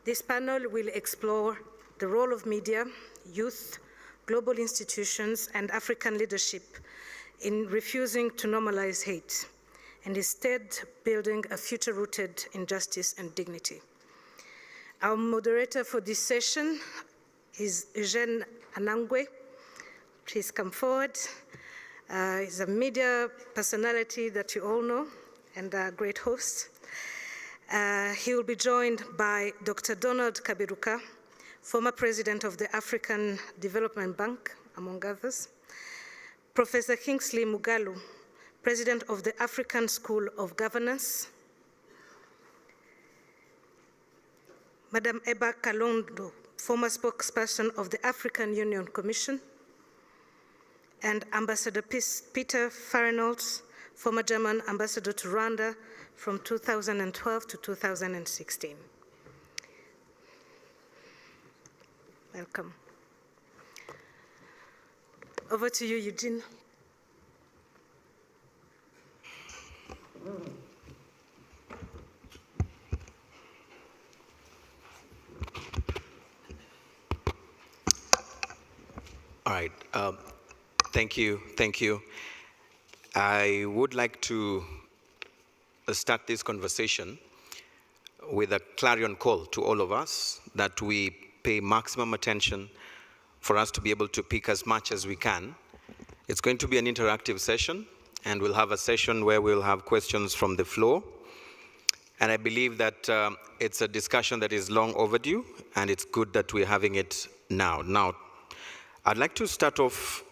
This panel will explore the role of media, youth, global institutions, and African leadership in refusing to normalize hate, and instead building a future rooted in justice and dignity. Our moderator for this session is Eugene Anangwe. Please come forward. He's a media personality that you all know and a great host. He will be joined by Dr. Donald Kaberuka, former president of the African Development Bank, among others. Professor Kingsley Moghalu, president of the African School of Governance. Madam Ebba Kalondo, former spokesperson of the African Union Commission. And Ambassador Peter Fahrenholtz, former German ambassador to Rwanda from 2012 to 2016. Welcome. Over to you, Eugene. All right. Thank you. I would like to start this conversation with a clarion call to all of us that we pay maximum attention for us to be able to pick as much as we can. It's going to be an interactive session, and we'll have a session where we'll have questions from the floor. And I believe that it's a discussion that is long overdue, and it's good that we're having it now. Now, I'd like to start off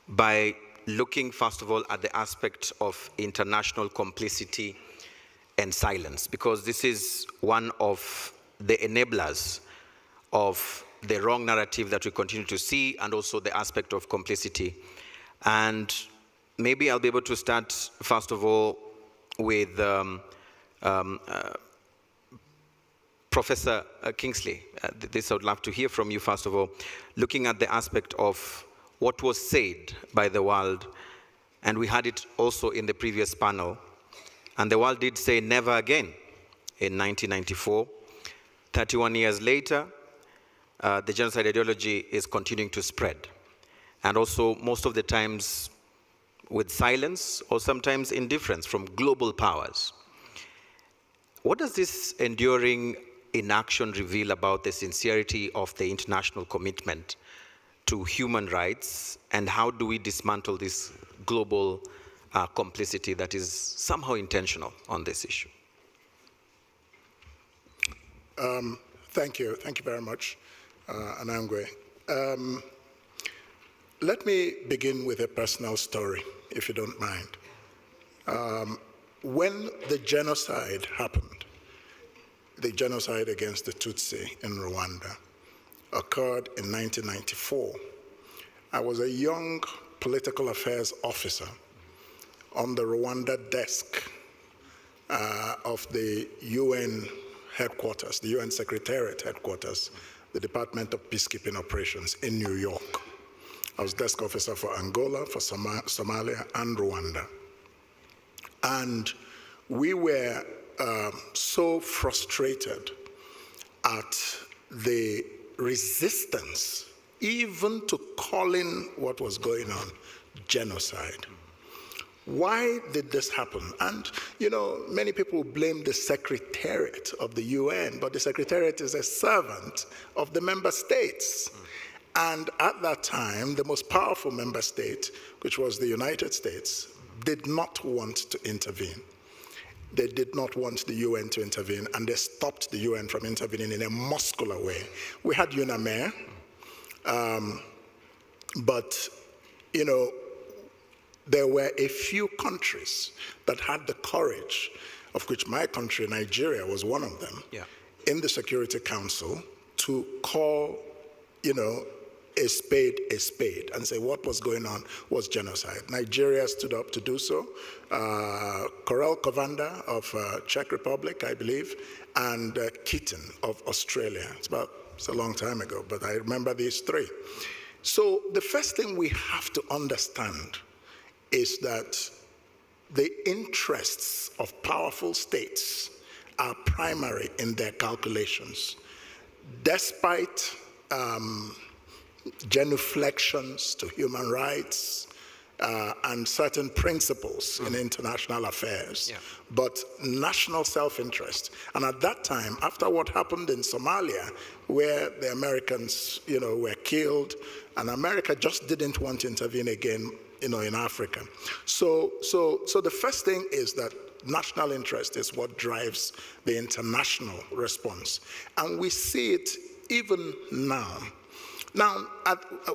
by looking, first of all, at the aspect of international complicity and silence, because this is one of the enablers of the wrong narrative that we continue to see, and also the aspect of complicity. And maybe I'll be able to start, first of all, with Professor Kingsley. This I would love to hear from you, first of all, looking at the aspect of what was said by the world, and we had it also in the previous panel, and the world did say never again in 1994. 31 years later, the genocide ideology is continuing to spread, and also most of the times with silence or sometimes indifference from global powers. What does this enduring inaction reveal about the sincerity of the international commitment to human rights, and how do we dismantle this global complicity that is somehow intentional on this issue? Thank you very much, Anangwe. Let me begin with a personal story, if you don't mind. When the genocide happened, the genocide against the Tutsi in Rwanda occurred in 1994. I was a young political affairs officer on the Rwanda desk of the UN headquarters, the UN Secretariat headquarters, the Department of Peacekeeping Operations in New York. I was desk officer for Angola, for Somalia, and Rwanda. And we were so frustrated at the resistance, even to calling what was going on genocide. Why did this happen? And, you know, many people blame the Secretariat of the UN, but the Secretariat is a servant of the member states. And at that time, the most powerful member state, which was the United States, did not want to intervene. They did not want the UN to intervene, and they stopped the UN from intervening in a muscular way. We had UNAMER, but, you know, there were a few countries that had the courage, of which my country, Nigeria, was one of them, in the Security Council to call, you know, a spade and say what was going on was genocide. Nigeria stood up to do so. Karel Kovanda of Czech Republic, I believe, and Keaton of Australia. It's a long time ago, but I remember these three. So the first thing we have to understand is that the interests of powerful states are primary in their calculations. despite genuflections to human rights and certain principles in international affairs, but national self-interest. And at that time, after what happened in Somalia, where the Americans, were killed, and America just didn't want to intervene again, in Africa. So the first thing is that national interest is what drives the international response. And we see it even now. Now,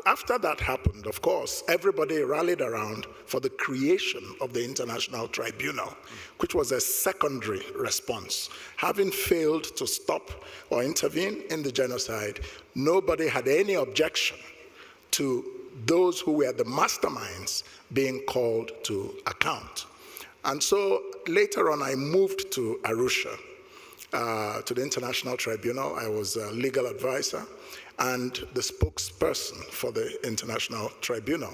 after that happened, of course, everybody rallied around for the creation of the International Tribunal, which was a secondary response. Having failed to stop or intervene in the genocide, nobody had any objection to those who were the masterminds being called to account. And so later on, I moved to Arusha, to the International Tribunal. I was a legal advisor and the spokesperson for the International Tribunal.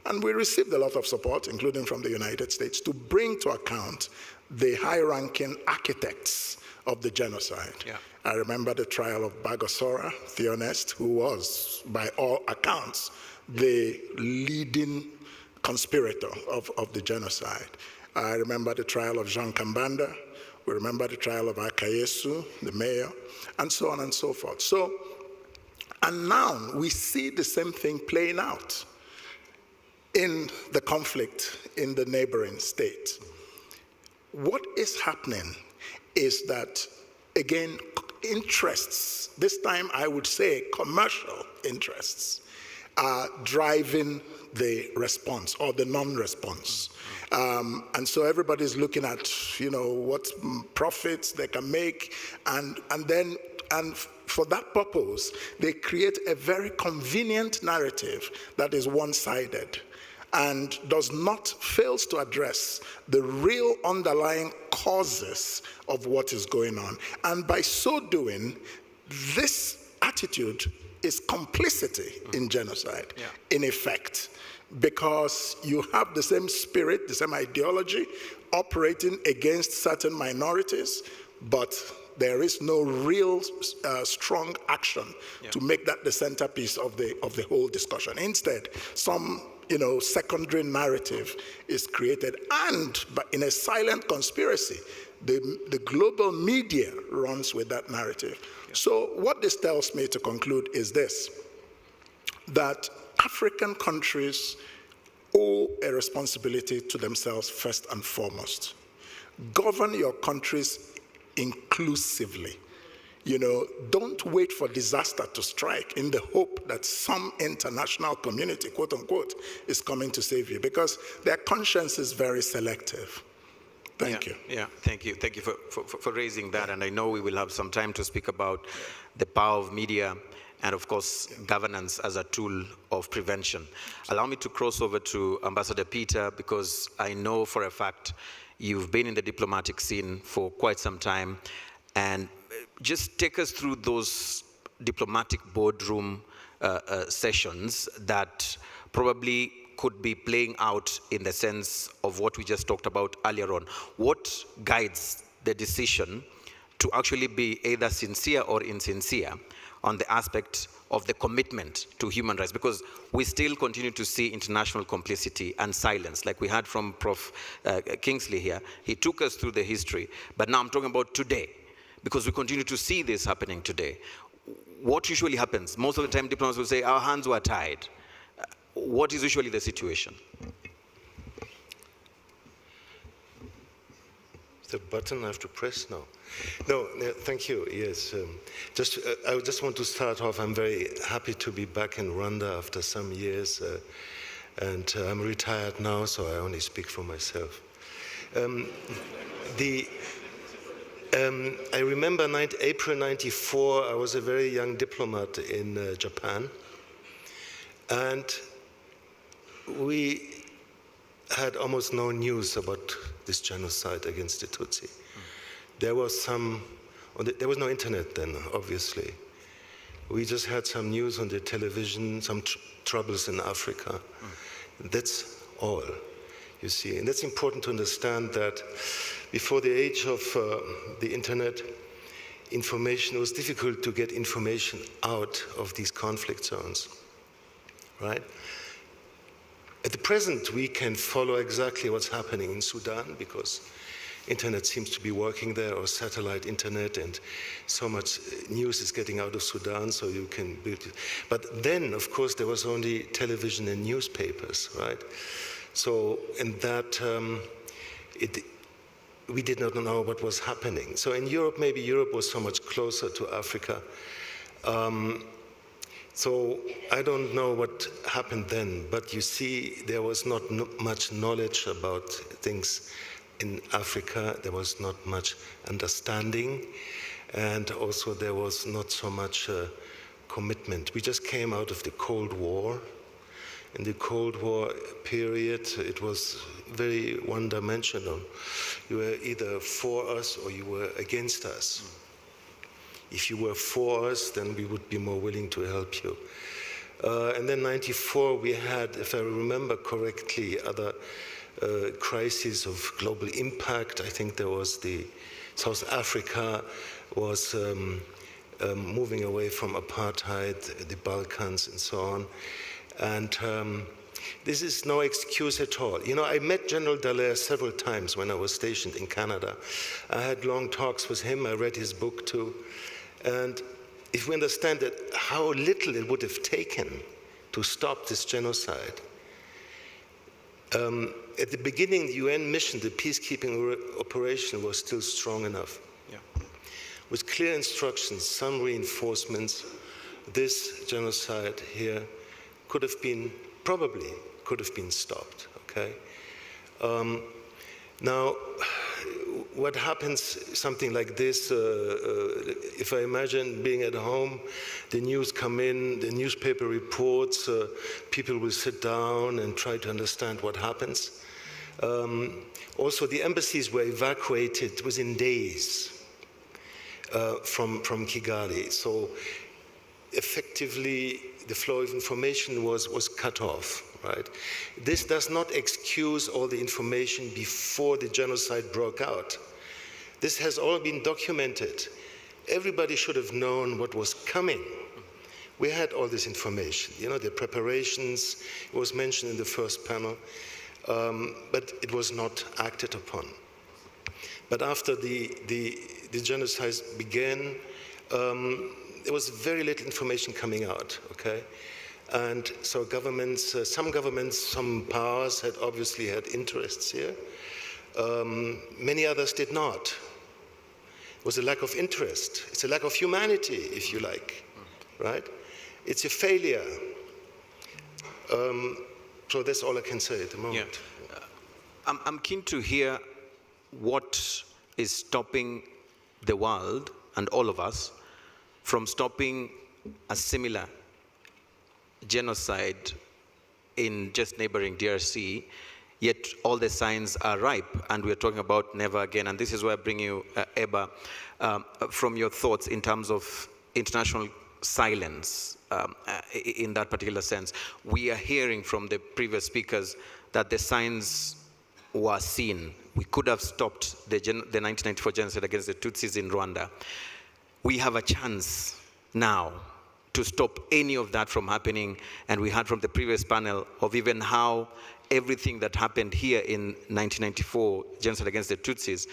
And we received a lot of support, including from the United States, to bring to account the high-ranking architects of the genocide. I remember the trial of Bagosora Theonest, who was, by all accounts, the leading conspirator of the genocide. I remember the trial of Jean Kambanda. We remember the trial of Akayesu, the mayor, and so on and so forth. And now we see the same thing playing out in the conflict in the neighboring state. What is happening is that, again, interests, this time I would say commercial interests, are driving the response or the non-response. And so everybody's looking at, what profits they can make, and for that purpose, they create a very convenient narrative that is one-sided and fails to address the real underlying causes of what is going on. And by so doing, this attitude is complicity in genocide, in effect, because you have the same spirit, the same ideology operating against certain minorities, but there is no real strong action to make that the centerpiece of the whole discussion. Instead, some secondary narrative is created, and but in a silent conspiracy, the global media runs with that narrative. So what this tells me to conclude is this, that African countries owe a responsibility to themselves first and foremost. Govern your countries inclusively. Don't wait for disaster to strike in the hope that some international community, quote unquote, is coming to save you, because their conscience is very selective. Thank you. Thank you. Thank you for raising that. And I know we will have some time to speak about the power of media and, of course, governance as a tool of prevention. Allow me to cross over to Ambassador Peter, because I know for a fact you've been in the diplomatic scene for quite some time, and just take us through those diplomatic boardroom sessions that probably could be playing out in the sense of what we just talked about earlier on. What guides the decision to actually be either sincere or insincere on the aspect of the commitment to human rights? Because we still continue to see international complicity and silence, like we heard from Prof. Kingsley here. He took us through the history, but now I'm talking about today, because we continue to see this happening today. What usually happens? Most of the time diplomats will say, our hands were tied. What is usually the situation? The button I have to press now. No, thank you. Yes, I just want to start off. I'm very happy to be back in Rwanda after some years, and I'm retired now, so I only speak for myself. I remember April '94. I was a very young diplomat in Japan, and we had almost no news about this genocide against the Tutsi. There was there was no internet then, obviously. We just had some news on the television, some troubles in Africa. That's all, you see. And that's important to understand that before the age of the internet, information. It was difficult to get information out of these conflict zones, right? At the present, we can follow exactly what's happening in Sudan because internet seems to be working there, or satellite internet, and so much news is getting out of Sudan, so you can build it. But then, of course, there was only television and newspapers, right? So, in that, we did not know what was happening. So in Europe, maybe Europe was so much closer to Africa. So I don't know what happened then, but you see, there was not much knowledge about things in Africa. There was not much understanding, and also there was not so much commitment. We just came out of the Cold War. In the Cold War period, it was very one-dimensional. You were either for us or you were against us. If you were for us, then we would be more willing to help you. And then 94, we had, if I remember correctly, other crises of global impact. I think there was South Africa was moving away from apartheid, the Balkans and so on. And this is no excuse at all. You know, I met General Dallaire several times when I was stationed in Canada. I had long talks with him. I read his book too. And if we understand that how little it would have taken to stop this genocide, at the beginning, the UN mission, the peacekeeping operation, was still strong enough. Yeah. With clear instructions, some reinforcements, this genocide here could have been, probably could have been stopped, okay? Now, what happens, something like this, if I imagine being at home, the news come in, the newspaper reports, people will sit down and try to understand what happens. Also, the embassies were evacuated within days from Kigali. So effectively, the flow of information was cut off, right? This does not excuse all the information before the genocide broke out. This has all been documented. Everybody should have known what was coming. We had all this information, you know, the preparations, it was mentioned in the first panel, but it was not acted upon. But after the genocide began, there was very little information coming out, okay? And so governments, some powers had obviously had interests here. Many others did not. It was a lack of interest. It's a lack of humanity, if you like, right? It's a failure. So that's all I can say at the moment. Yeah. I'm keen to hear what is stopping the world and all of us from stopping a similar genocide in just neighboring DRC, yet all the signs are ripe, and we're talking about never again. And this is where I bring you, Ebba, from your thoughts in terms of international silence in that particular sense. We are hearing from the previous speakers that the signs were seen. We could have stopped the 1994 genocide against the Tutsis in Rwanda. We have a chance now to stop any of that from happening, and we heard from the previous panel of even how everything that happened here in 1994, genocide against the Tutsis,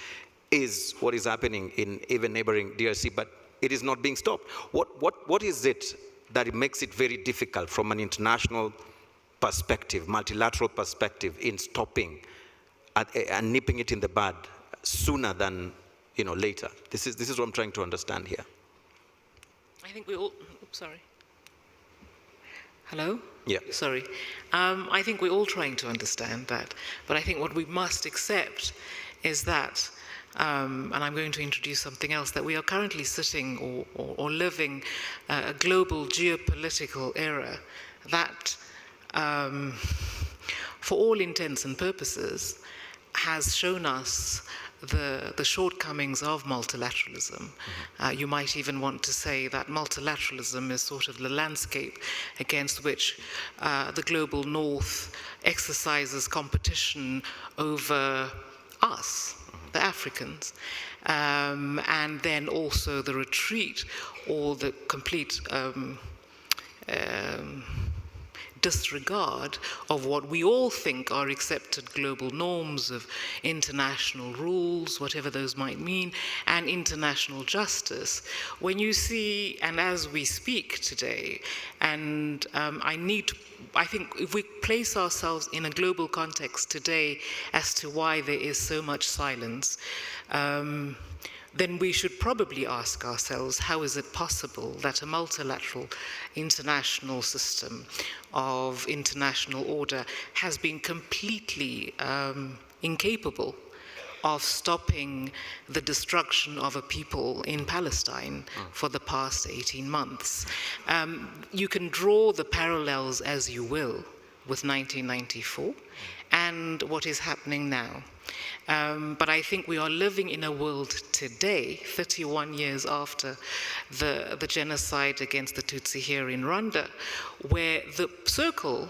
is what is happening in even neighboring DRC, but it is not being stopped. What is it that it makes it very difficult from an international perspective, multilateral perspective, in stopping and nipping it in the bud sooner than later? This is what I'm trying to understand here. I think we all, oops, sorry. Hello? Yeah. Sorry. I think we're all trying to understand that, but I think what we must accept is that, and I'm going to introduce something else, that we are currently sitting or living a global geopolitical era that, for all intents and purposes, has shown us the shortcomings of multilateralism. You might even want to say that multilateralism is sort of the landscape against which the global north exercises competition over us. the Africans. And then also the retreat or the complete disregard of what we all think are accepted global norms of international rules, whatever those might mean, and international justice. When you see, and as we speak today, and I think if we place ourselves in a global context today as to why there is so much silence, then we should probably ask ourselves, how is it possible that a multilateral international system of international order has been completely incapable of stopping the destruction of a people in Palestine for the past 18 months? You can draw the parallels as you will with 1994 and what is happening now. But I think we are living in a world today, 31 years after the genocide against the Tutsi here in Rwanda, where the circle,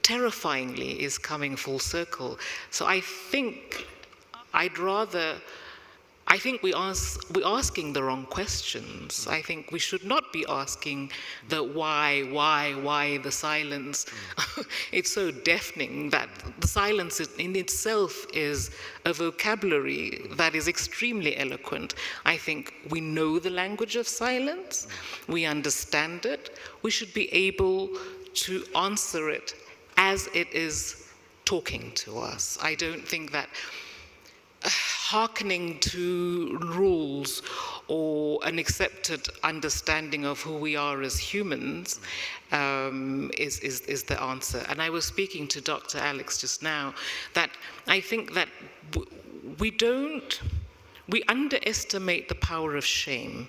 terrifyingly, is coming full circle. So I think we're asking the wrong questions. I think we should not be asking the why the silence. It's so deafening that the silence in itself is a vocabulary that is extremely eloquent. I think we know the language of silence. We understand it. We should be able to answer it as it is talking to us. I don't think that hearkening to rules or an accepted understanding of who we are as humans is the answer. And I was speaking to Dr. Alex just now that I think that we underestimate the power of shame.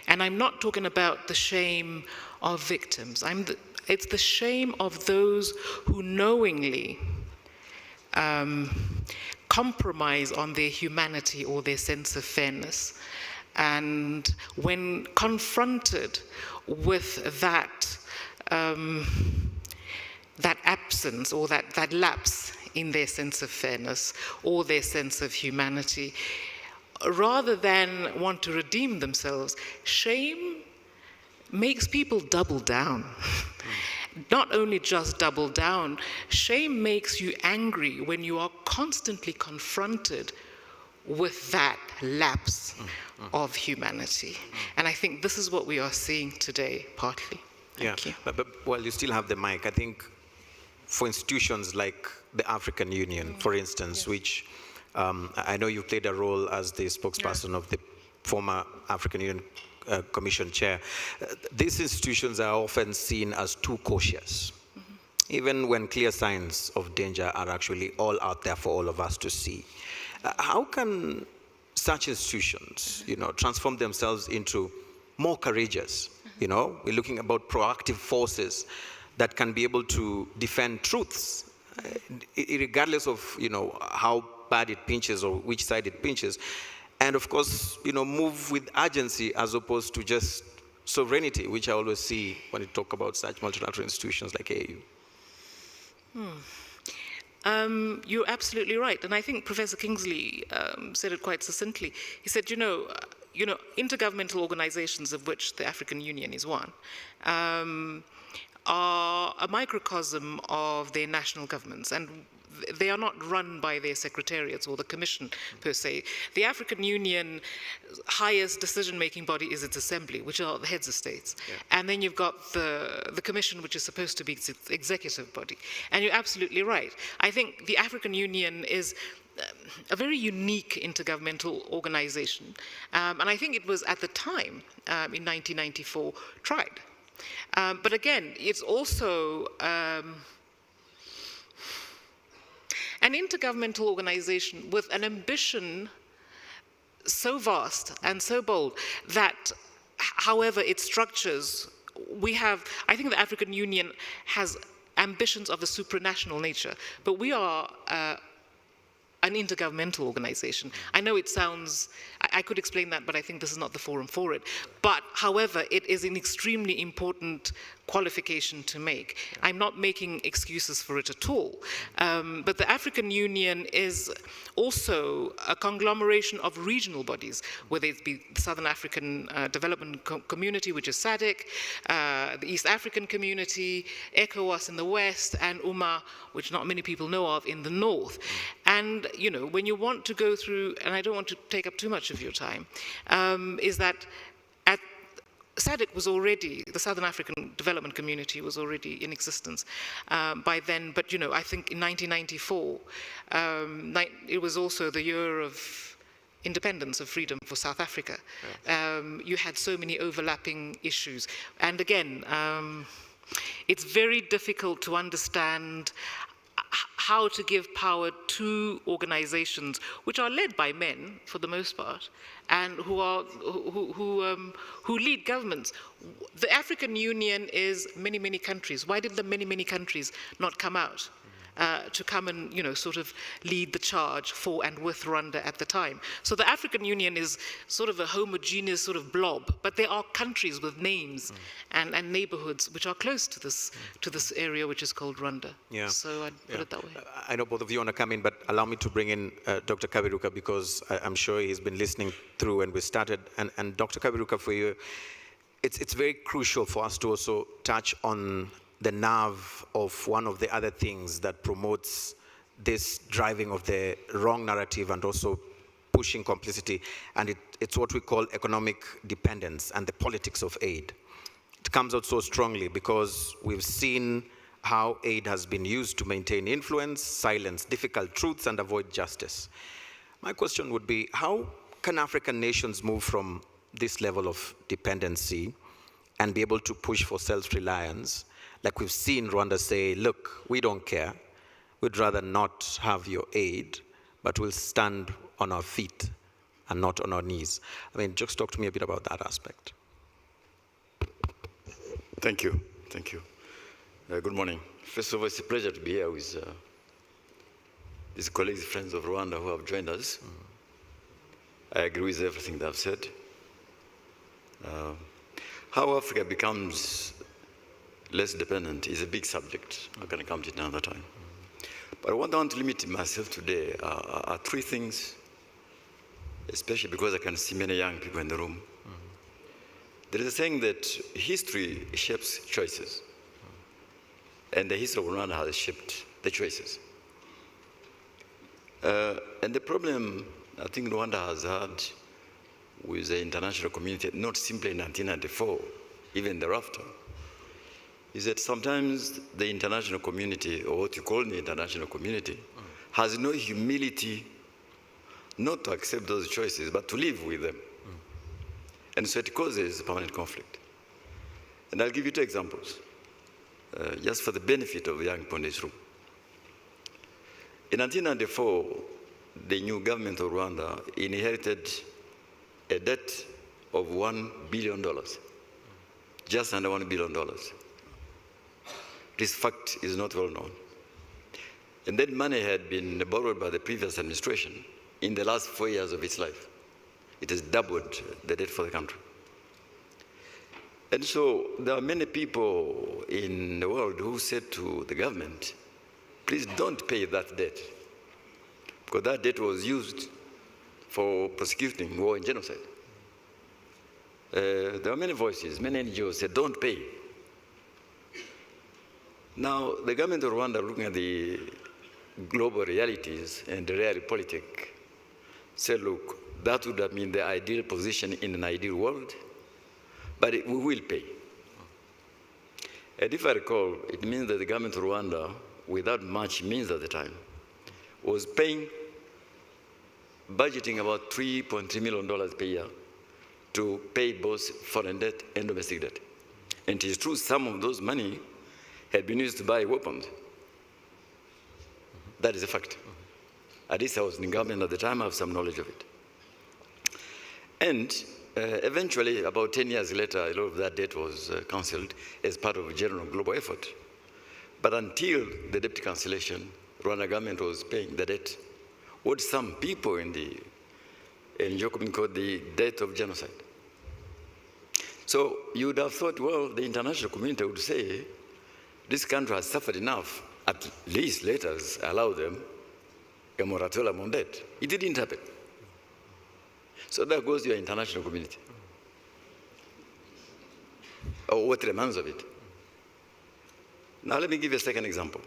And I'm not talking about the shame of victims. It's the shame of those who knowingly compromise on their humanity or their sense of fairness. And when confronted with that absence or that lapse in their sense of fairness or their sense of humanity, rather than want to redeem themselves, shame makes people double down. Not only just double down, shame makes you angry when you are constantly confronted with that lapse of humanity. And I think this is what we are seeing today, partly. Thank you. But while you still have the mic, I think for institutions like the African Union, for instance, which I know you played a role as the spokesperson of the former African Union Commission chair, these institutions are often seen as too cautious, even when clear signs of danger are actually all out there for all of us to see. How can such institutions, transform themselves into more courageous? We're looking about proactive forces that can be able to defend truths, regardless of how bad it pinches or which side it pinches. And of course, move with urgency as opposed to just sovereignty, which I always see when you talk about such multilateral institutions like AU. You're absolutely right. And I think Professor Kingsley said it quite succinctly. He said, intergovernmental organizations, of which the African Union is one, are a microcosm of their national governments. And they are not run by their secretariats or the commission per se. The African Union highest decision-making body is its assembly, which are the heads of states. Yeah. And then you've got the commission, which is supposed to be its executive body. And you're absolutely right. I think the African Union is a very unique intergovernmental organization. And I think it was at the time, in 1994, tried. But again, it's also an intergovernmental organization with an ambition so vast and so bold that, however it structures, I think the African Union has ambitions of a supranational nature, but we are an intergovernmental organization. I know it sounds, I could explain that, but I think this is not the forum for it. But however, it is an extremely important qualification to make. I'm not making excuses for it at all. But the African Union is also a conglomeration of regional bodies, whether it be the Southern African Development Community, which is SADC, the East African Community, ECOWAS in the West, and UMA, which not many people know of, in the North. And, you know, when you want to go through, and I don't want to take up too much of your time, is that SADC was already, the Southern African Development Community was already in existence by then, but, you know, I think in 1994, it was also the year of independence, of freedom for South Africa. You had so many overlapping issues. And again, it's very difficult to understand how to give power to organizations which are led by men, for the most part, and who lead governments. The African Union is many, many countries. Why did the many, many countries not come out to come and, you know, sort of lead the charge for and with Rwanda at the time? So the African Union is sort of a homogeneous sort of blob, but there are countries with names and neighborhoods which are close to this area which is called Rwanda. Yeah. So I'd put it that way. I know both of you want to come in, but allow me to bring in Dr. Kaberuka, because I'm sure he's been listening through when we started. And Dr. Kaberuka, for you, it's very crucial for us to also touch on the nerve of one of the other things that promotes this driving of the wrong narrative and also pushing complicity, and it's what we call economic dependence and the politics of aid. It comes out so strongly because we've seen how aid has been used to maintain influence, silence difficult truths, and avoid justice. My question would be, how can African nations move from this level of dependency and be able to push for self-reliance? Like we've seen Rwanda say, look, we don't care. We'd rather not have your aid, but we'll stand on our feet and not on our knees. I mean, just talk to me a bit about that aspect. Thank you. Thank you. Good morning. First of all, it's a pleasure to be here with these colleagues, friends of Rwanda who have joined us. I agree with everything they've said. How Africa becomes less dependent is a big subject. I'm going to come to it another time. But what I want to limit myself today are three things, especially because I can see many young people in the room. There is a saying that history shapes choices. And the history of Rwanda has shaped the choices. And the problem I think Rwanda has had with the international community, not simply in 1994, even thereafter, is that sometimes the international community, or what you call the international community, has no humility not to accept those choices, but to live with them. And so it causes permanent conflict. And I'll give you two examples, just for the benefit of the young people in this room. In 1994, the new government of Rwanda inherited a debt of $1 billion, just under $1 billion. This fact is not well known. And that money had been borrowed by the previous administration in the last 4 years of its life. It has doubled the debt for the country. And so there are many people in the world who said to the government, please don't pay that debt, because that debt was used for prosecuting war and genocide. There are many voices, many NGOs said, don't pay. Now, the government of Rwanda, looking at the global realities and the realpolitik, said, look, that would have been the ideal position in an ideal world, but we will pay. And if I recall, it means that the government of Rwanda, without much means at the time, was paying, budgeting about $3.3 million per year to pay both foreign debt and domestic debt. And it is true, some of those money had been used to buy weapons. That is a fact. At least I was in government at the time, I have some knowledge of it. And eventually, about 10 years later, a lot of that debt was cancelled as part of a general global effort. But until the debt cancellation, Rwanda government was paying the debt. What some people in the NGO community called the debt of genocide. So you would have thought, well, the international community would say, this country has suffered enough, at least let us allow them a moratorium on that. It didn't happen. So there goes your international community. Or what remains of it. Now let me give you a second example.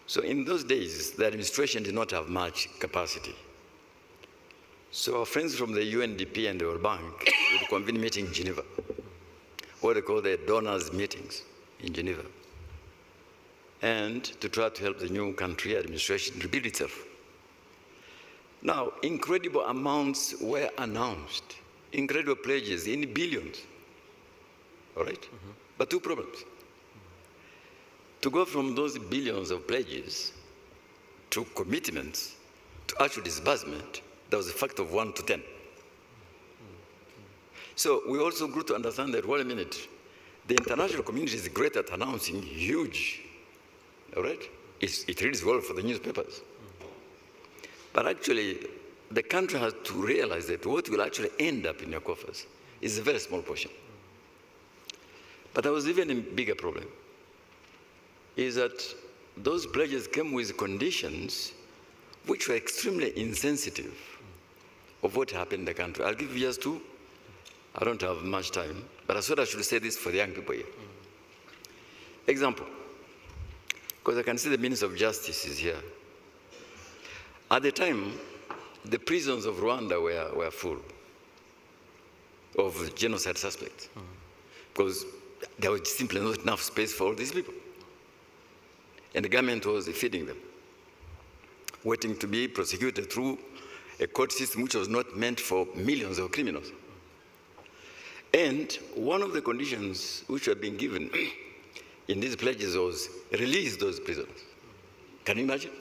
So in those days, the administration did not have much capacity. So our friends from the UNDP and the World Bank would convene meetings in Geneva, what they call the donors meetings in Geneva, and to try to help the new country administration rebuild itself. Now, incredible amounts were announced, incredible pledges in billions, all right? Mm-hmm. But two problems. To go from those billions of pledges to commitments to actual disbursement, there was a factor of 1 to 10. So we also grew to understand that, wait a minute, the international community is great at announcing huge, all right? It reads well for the newspapers. But actually, the country has to realize that what will actually end up in your coffers is a very small portion. But there was even a bigger problem, is that those pledges came with conditions which were extremely insensitive of what happened in the country. I'll give you just two. I don't have much time, but I thought I should say this for the young people here. Example, because I can see the Minister of Justice is here. At the time, the prisons of Rwanda were full of genocide suspects, because there was simply not enough space for all these people. And the government was feeding them, waiting to be prosecuted through a court system which was not meant for millions of criminals. And one of the conditions which were being given in these pledges was release those prisoners. Can you imagine?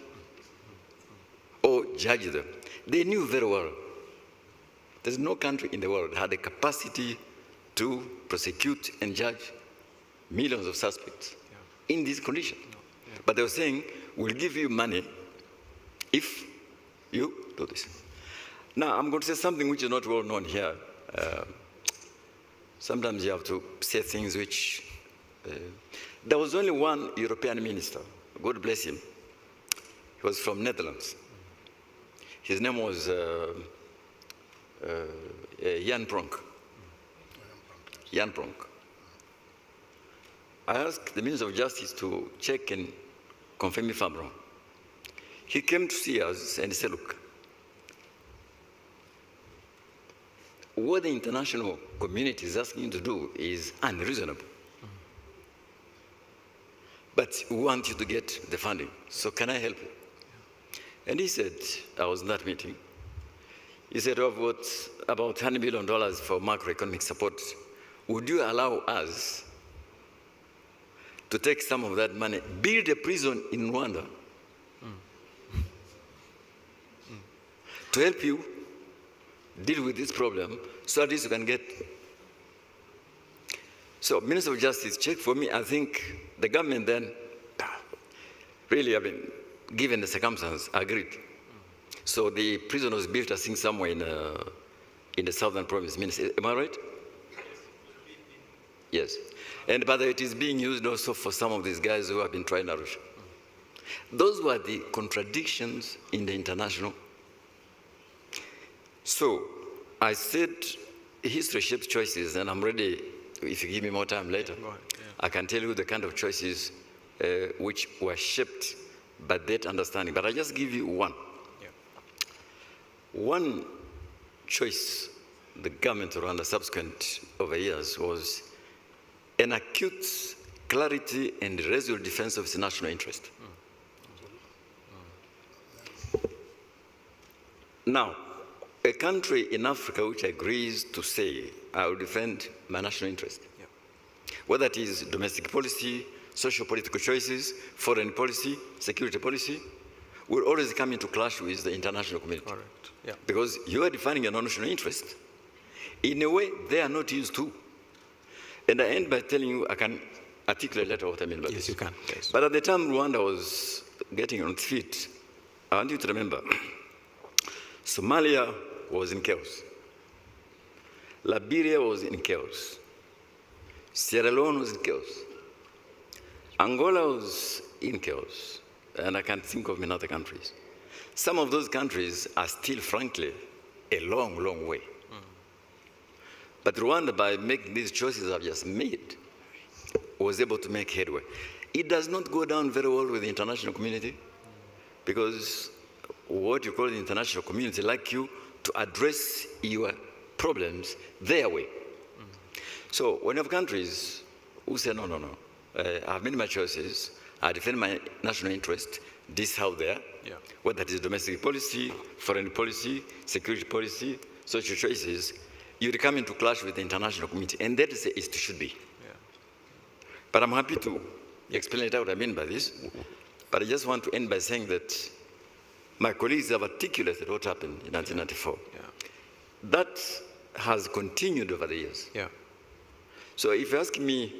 Or judge them. They knew very well there's no country in the world that had the capacity to prosecute and judge millions of suspects in this condition. But they were saying, we'll give you money if you do this. Now, I'm going to say something which is not well known here. Sometimes you have to say things which... there was only one European minister, God bless him. He was from Netherlands. His name was Jan Pronk. Jan Pronk. I asked the Minister of Justice to check and confirm if I'm wrong. He came to see us and he said, look, what the international community is asking you to do is unreasonable. But we want you to get the funding, so can I help you? And he said, I was in that meeting, he said, I've got about $100 million for macroeconomic support. Would you allow us to take some of that money, build a prison in Rwanda, to help you deal with this problem, so at least you can get... So Minister of Justice, check for me. I think the government then, really, I mean, given the circumstances, agreed. So the prison was built, I think, somewhere in the southern province. Am I right? Yes. And by the way, it is being used also for some of these guys who have been trying Arusha. Those were the contradictions in the international. So I said history shapes choices, and I'm ready, if you give me more time later, I can tell you the kind of choices which were shaped by that understanding. But I just give you one. One choice the government around the subsequent over years was an acute clarity and resolute defense of its national interest. Now, a country in Africa which agrees to say, I will defend my national interest, whether it is domestic policy, social political choices, foreign policy, security policy, will always come into clash with the international community. Correct. Yeah. Because you are defining a national interest. In a way, they are not used to. And I end by telling you, I can articulate later what I mean by this. Yes, you can. Yes. But at the time Rwanda was getting on its feet, I want you to remember, Somalia was in chaos. Liberia was in chaos. Sierra Leone was in chaos. Angola was in chaos. And I can't think of in other countries. Some of those countries are still, frankly, a long, long way. But Rwanda, by making these choices I've just made, was able to make headway. It does not go down very well with the international community, because what you call the international community like you to address your problems their way. So when you have countries who say, no, I've made my choices, I defend my national interest, this, how, there, whether that is domestic policy, foreign policy, security policy, social choices, you come into clash with the international community, and that is it should be. But I'm happy to explain it out what I mean by this, but I just want to end by saying that my colleagues have articulated what happened in 1994. That has continued over the years. So if you ask me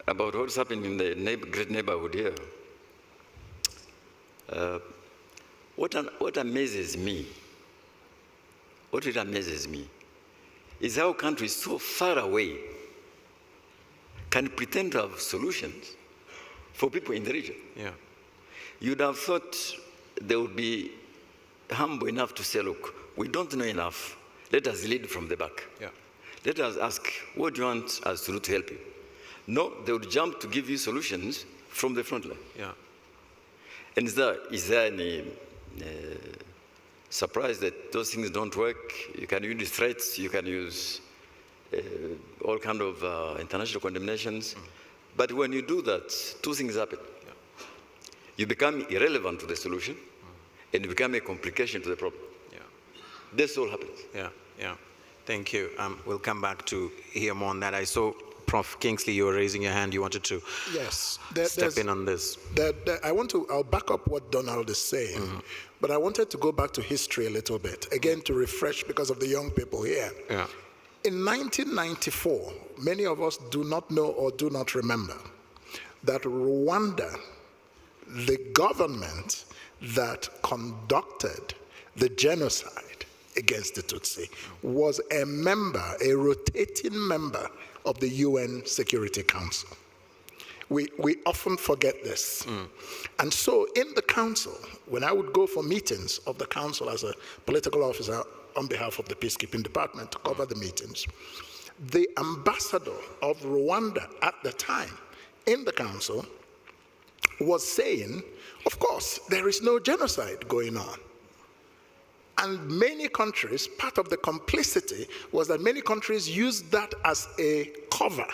about what's happened in the great neighborhood here, what amazes me is how countries so far away can pretend to have solutions for people in the region. You'd have thought they would be humble enough to say, look, we don't know enough. Let us lead from the back. Let us ask, what do you want us to do to help you? No, they would jump to give you solutions from the front line. And is there any surprise that those things don't work? You can use threats, you can use all kind of international condemnations. But when you do that, two things happen. You become irrelevant to the solution, and you become a complication to the problem. This all happens. Thank you. We'll come back to hear more on that. I saw Prof. Kingsley, you were raising your hand. You wanted to step in on this. I'll back up what Donald is saying, but I wanted to go back to history a little bit, again, to refresh because of the young people here. In 1994, many of us do not know or do not remember that Rwanda, the government that conducted the genocide against the Tutsi, was a rotating member of the UN Security Council. We often forget this. And so in the council, when I would go for meetings of the council as a political officer on behalf of the peacekeeping department to cover the meetings, the ambassador of Rwanda at the time in the council was saying, of course, there is no genocide going on. And many countries, part of the complicity was that many countries used that as a cover.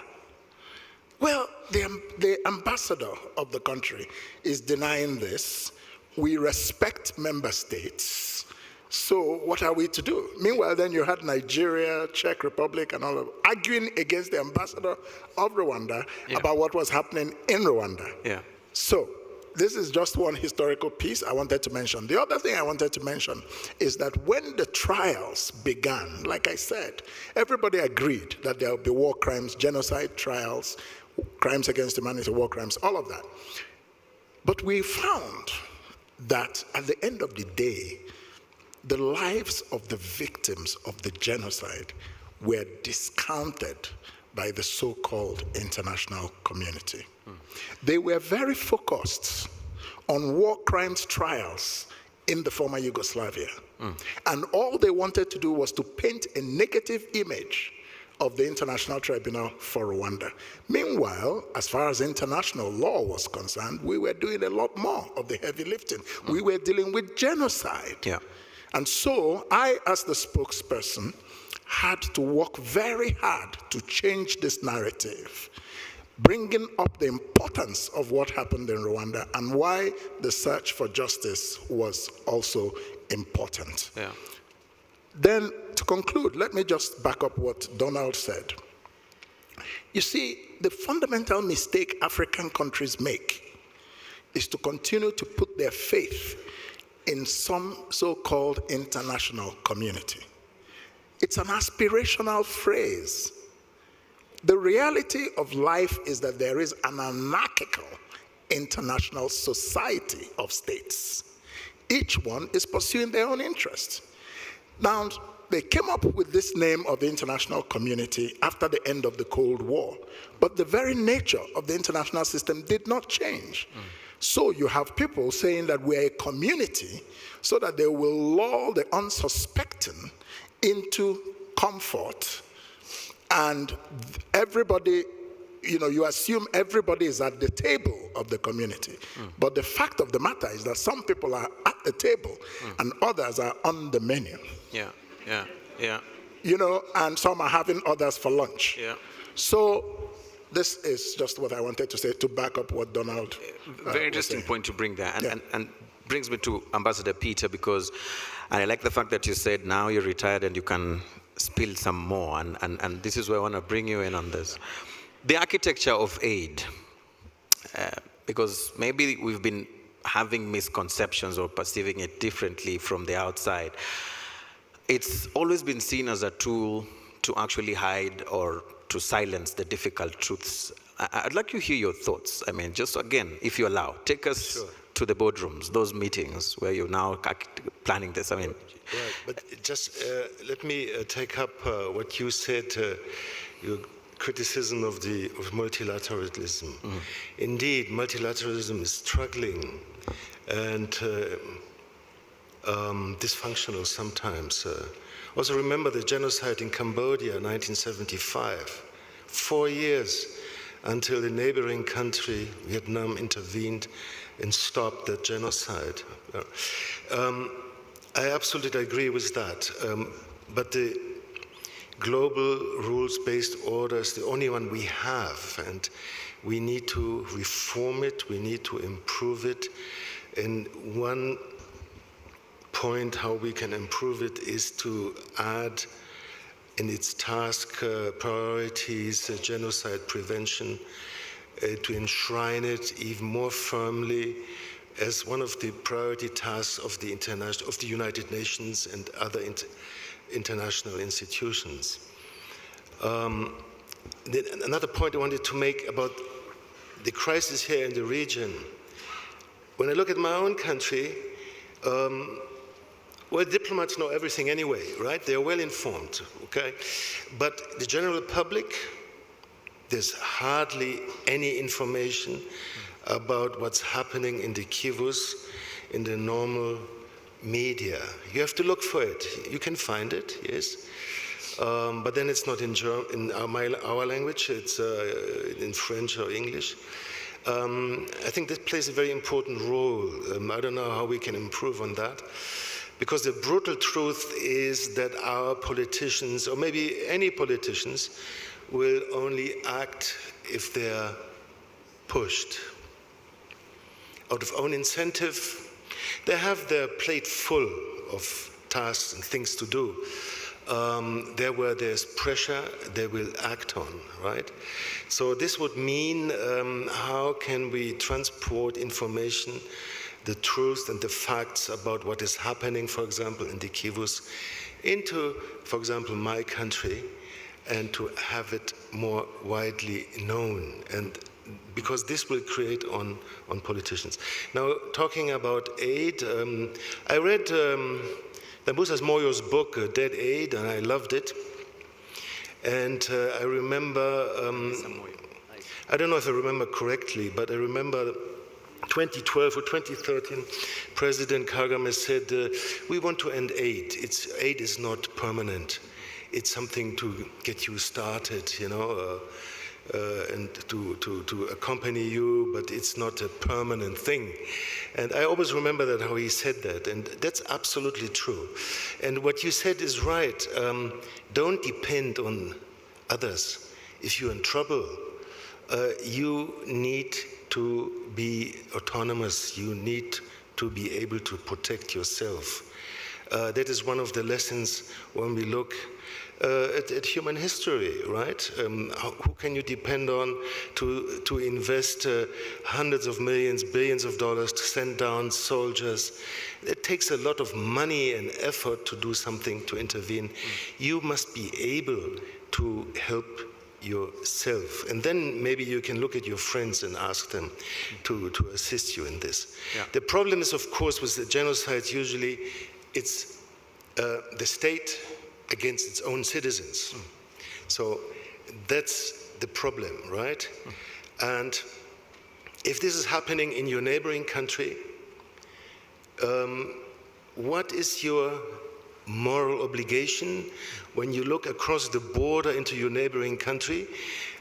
Well, the ambassador of the country is denying this. We respect member states. So what are we to do? Meanwhile, then you had Nigeria, Czech Republic, and all of arguing against the ambassador of Rwanda about what was happening in Rwanda. So this is just one historical piece I wanted to mention. The other thing I wanted to mention is that when the trials began, like I said, everybody agreed that there would be war crimes, genocide trials, crimes against humanity, war crimes, all of that. But we found that at the end of the day, the lives of the victims of the genocide were discounted by the so-called international community. They were very focused on war crimes trials in the former Yugoslavia. And all they wanted to do was to paint a negative image of the International Tribunal for Rwanda. Meanwhile, as far as international law was concerned, we were doing a lot more of the heavy lifting. We were dealing with genocide. And so I, as the spokesperson, had to work very hard to change this narrative, bringing up the importance of what happened in Rwanda and why the search for justice was also important. Then, to conclude, let me just back up what Donald said. You see, the fundamental mistake African countries make is to continue to put their faith in some so-called international community. It's an aspirational phrase. The reality of life is that there is an anarchical international society of states. Each one is pursuing their own interests. Now, they came up with this name of the international community after the end of the Cold War. But the very nature of the international system did not change. So you have people saying that we're a community so that they will lull the unsuspecting into comfort. And everybody, you assume everybody is at the table of the community. But the fact of the matter is that some people are at the table and others are on the menu. And some are having others for lunch. So this is just what I wanted to say to back up what Donald Very interesting point to bring there, and brings me to Ambassador Peter, because I like the fact that you said now you're retired and you can spill some more, and this is where I want to bring you in on this. The architecture of aid, because maybe we've been having misconceptions or perceiving it differently from the outside. It's always been seen as a tool to actually hide or to silence the difficult truths. I'd like to hear your thoughts. I mean, just again, if you allow, take us to the boardrooms, those meetings where you're now planning this. I mean, right, but just let me take up what you said, your criticism of multilateralism. Indeed, multilateralism is struggling and dysfunctional sometimes. Also remember the genocide in Cambodia, 1975. 4 years until the neighboring country, Vietnam, intervened and stopped the genocide. I absolutely agree with that. But the global rules-based order is the only one we have, and we need to reform it, we need to improve it. And one point how we can improve it is to add in its task priorities, genocide prevention, to enshrine it even more firmly as one of the priority tasks of the United Nations and other international institutions. Another point I wanted to make about the crisis here in the region. When I look at my own country, well, diplomats know everything anyway, right? They're well informed, okay? But the general public, there's hardly any information about what's happening in the Kivus, in the normal media. You have to look for it. You can find it, yes. But then it's not in our language, it's in French or English. I think this plays a very important role. I don't know how we can improve on that. Because the brutal truth is that our politicians, or maybe any politicians, will only act if they're pushed. Out of own incentive, they have their plate full of tasks and things to do. There where there's pressure, they will act on, right? So this would mean how can we transport information, the truth and the facts about what is happening, for example, in the Kivus, into, for example, my country, and to have it more widely known, and because this will create on politicians. Now, talking about aid, I read Dambusas Moyo's book, Dead Aid, and I loved it. And I remember, I don't know if I remember correctly, but I remember 2012 or 2013, President Kagame said, we want to end aid. Aid is not permanent. It's something to get you started, and to accompany you, but it's not a permanent thing. And I always remember that, how he said that, and that's absolutely true. And what you said is right. Don't depend on others. If you're in trouble, you need to be autonomous. You need to be able to protect yourself. That is one of the lessons when we look at human history, right? Who can you depend on to invest hundreds of millions, billions of dollars to send down soldiers? It takes a lot of money and effort to do something, to intervene. You must be able to help yourself, and then maybe you can look at your friends and ask them to assist you in this. Yeah. The problem is, of course, with the genocides, usually it's the state against its own citizens. So that's the problem, right? And if this is happening in your neighboring country, what is your moral obligation when you look across the border into your neighboring country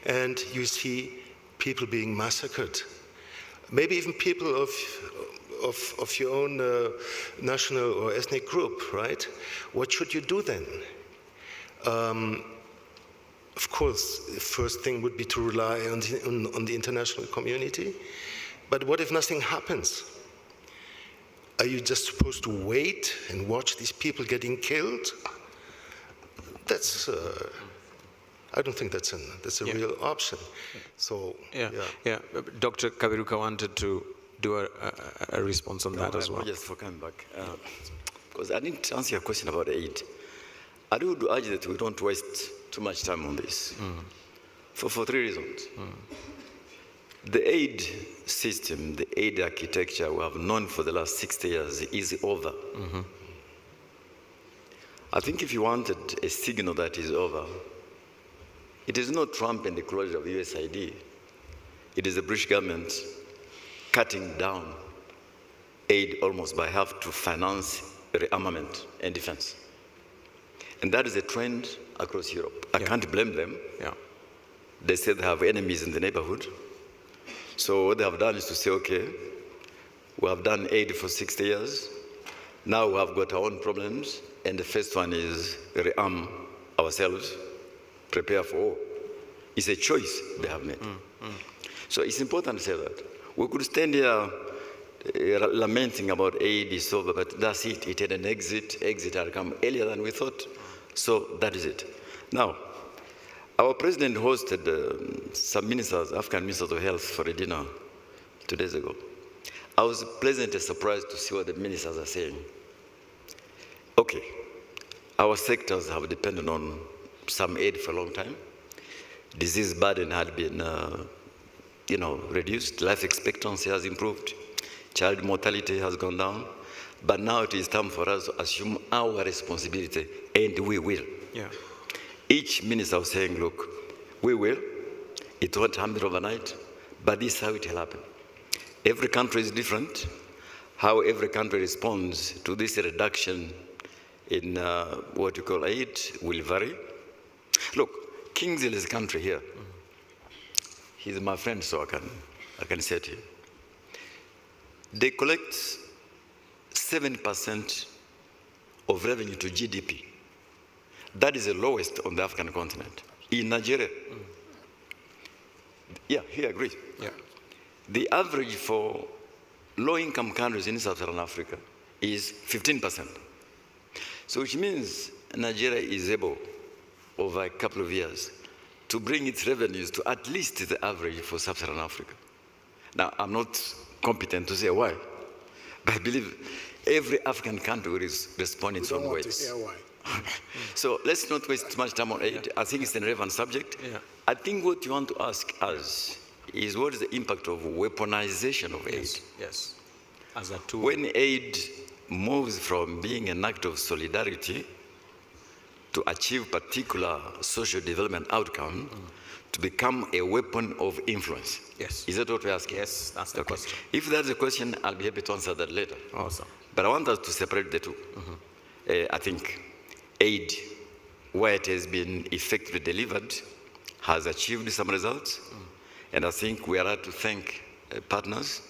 and you see people being massacred? Maybe even people of your own national or ethnic group, right? What should you do then? Of course, the first thing would be to rely on the international community. But what if nothing happens? Are you just supposed to wait and watch these people getting killed? That's, I don't think that's a real option. So, Dr. Kaberuka wanted to do a response on that as well. Just for coming back, because I didn't answer your question about aid. I would urge that we don't waste too much time on this for 3 reasons. The aid system, the aid architecture we have known for the last 60 years is over. I think if you wanted a signal that is over, it is not Trump and the closure of USAID. It is the British government cutting down aid almost by half to finance rearmament and defense. And that is a trend across Europe. I can't blame them. They say they have enemies in the neighborhood. So what they have done is to say, okay, we have done aid for 60 years. Now we have got our own problems. And the first one is rearm ourselves, prepare for war. It's a choice they have made. So it's important to say that. We could stand here lamenting about aid is over, but that's it. It had an exit. Exit had come earlier than we thought. So that is it. Now, our president hosted some ministers, African ministers of health, for a dinner 2 days ago. I was pleasantly surprised to see what the ministers are saying. Okay, our sectors have depended on some aid for a long time. Disease burden had been, reduced. Life expectancy has improved. Child mortality has gone down. But now it is time for us to assume our responsibility, and we will. Each minister was saying, look, we will. It won't happen overnight, but this is how it will happen. Every country is different. How every country responds to this reduction in what you call aid will vary. Look, Kingsley's country here, he's my friend, so I can say to him. They collect 7% of revenue to GDP. That is the lowest on the African continent. In Nigeria, he agrees. The average for low-income countries in Sub-Saharan Africa is 15%. So which means Nigeria is able, over a couple of years, to bring its revenues to at least the average for Sub-Saharan Africa. Now, I'm not competent to say why, but I believe every African country will respond in its own ways. So let's not waste too much time on aid. I think it's an relevant subject. I think what you want to ask us is what is the impact of weaponization of aid? Yes. As a tool. When aid moves from being an act of solidarity to achieve particular social development outcome to become a weapon of influence. Yes. Is that what we're asking? Yes, that's the question. If that's the question, I'll be happy to answer that later. Awesome. But I want us to separate the two. I think aid, where it has been effectively delivered, has achieved some results. And I think we are to thank partners.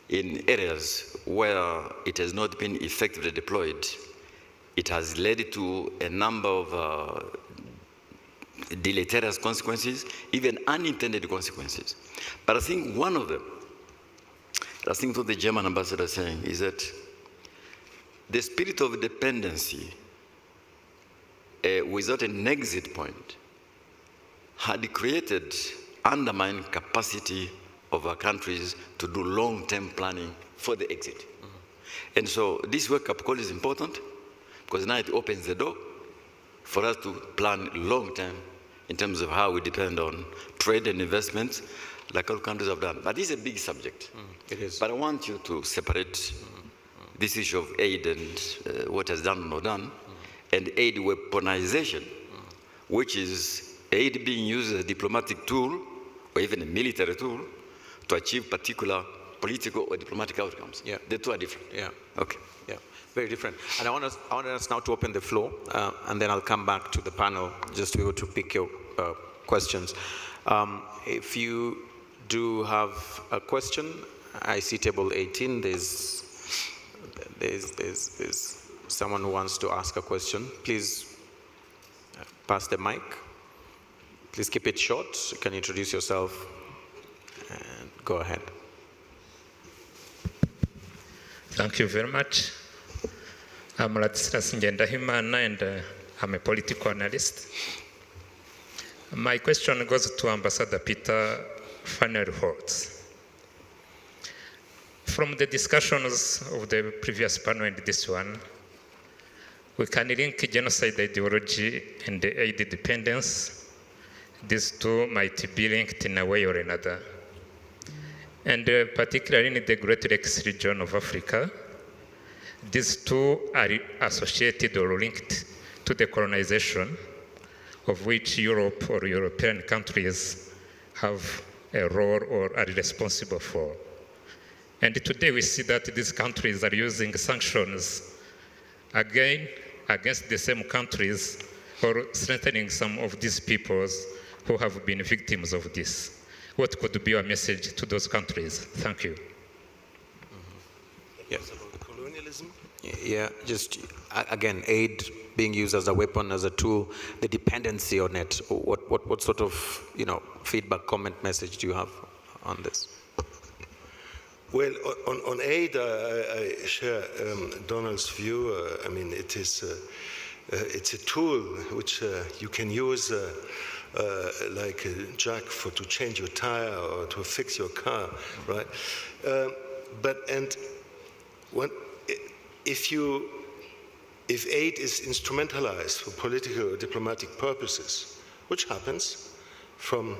In areas where it has not been effectively deployed, it has led to a number of deleterious consequences, even unintended consequences. But I think one of them, I think what the German ambassador is saying is that the spirit of dependency without an exit point had created undermined capacity of our countries to do long-term planning for the exit. And so this wake-up call is important because now it opens the door for us to plan long-term in terms of how we depend on trade and investments like all countries have done. But this is a big subject. It is. But I want you to separate this issue of aid and what has done or not done and aid weaponization, which is aid being used as a diplomatic tool or even a military tool to achieve particular political or diplomatic outcomes. Yeah. The two are different. Yeah. Okay. Yeah, very different. And I want us now to open the floor, and then I'll come back to the panel just to be able to pick your questions. If you do have a question, I see table 18. There's someone who wants to ask a question. Please pass the mic. Please keep it short. You can introduce yourself and go ahead. Thank you very much. I'm Ladislas Ngendahimana, and I'm a political analyst. My question goes to Ambassador Peter Fahrenholtz. From the discussions of the previous panel and this one, we can link genocide ideology and the aid dependence. These two might be linked in a way or another. And particularly in the Great Lakes region of Africa, these two are associated or linked to the colonization of which Europe or European countries have a role or are responsible for. And today we see that these countries are using sanctions again against the same countries or strengthening some of these peoples who have been victims of this. What could be your message to those countries? Thank you. Yes. About colonialism? Yeah, just again, aid being used as a weapon, as a tool, the dependency on it. What sort of feedback, comment, message do you have on this? Well, on aid, I share Donald's view. I mean, it's a tool which you can use like a jack to change your tire or to fix your car, right? If aid is instrumentalized for political or diplomatic purposes, which happens from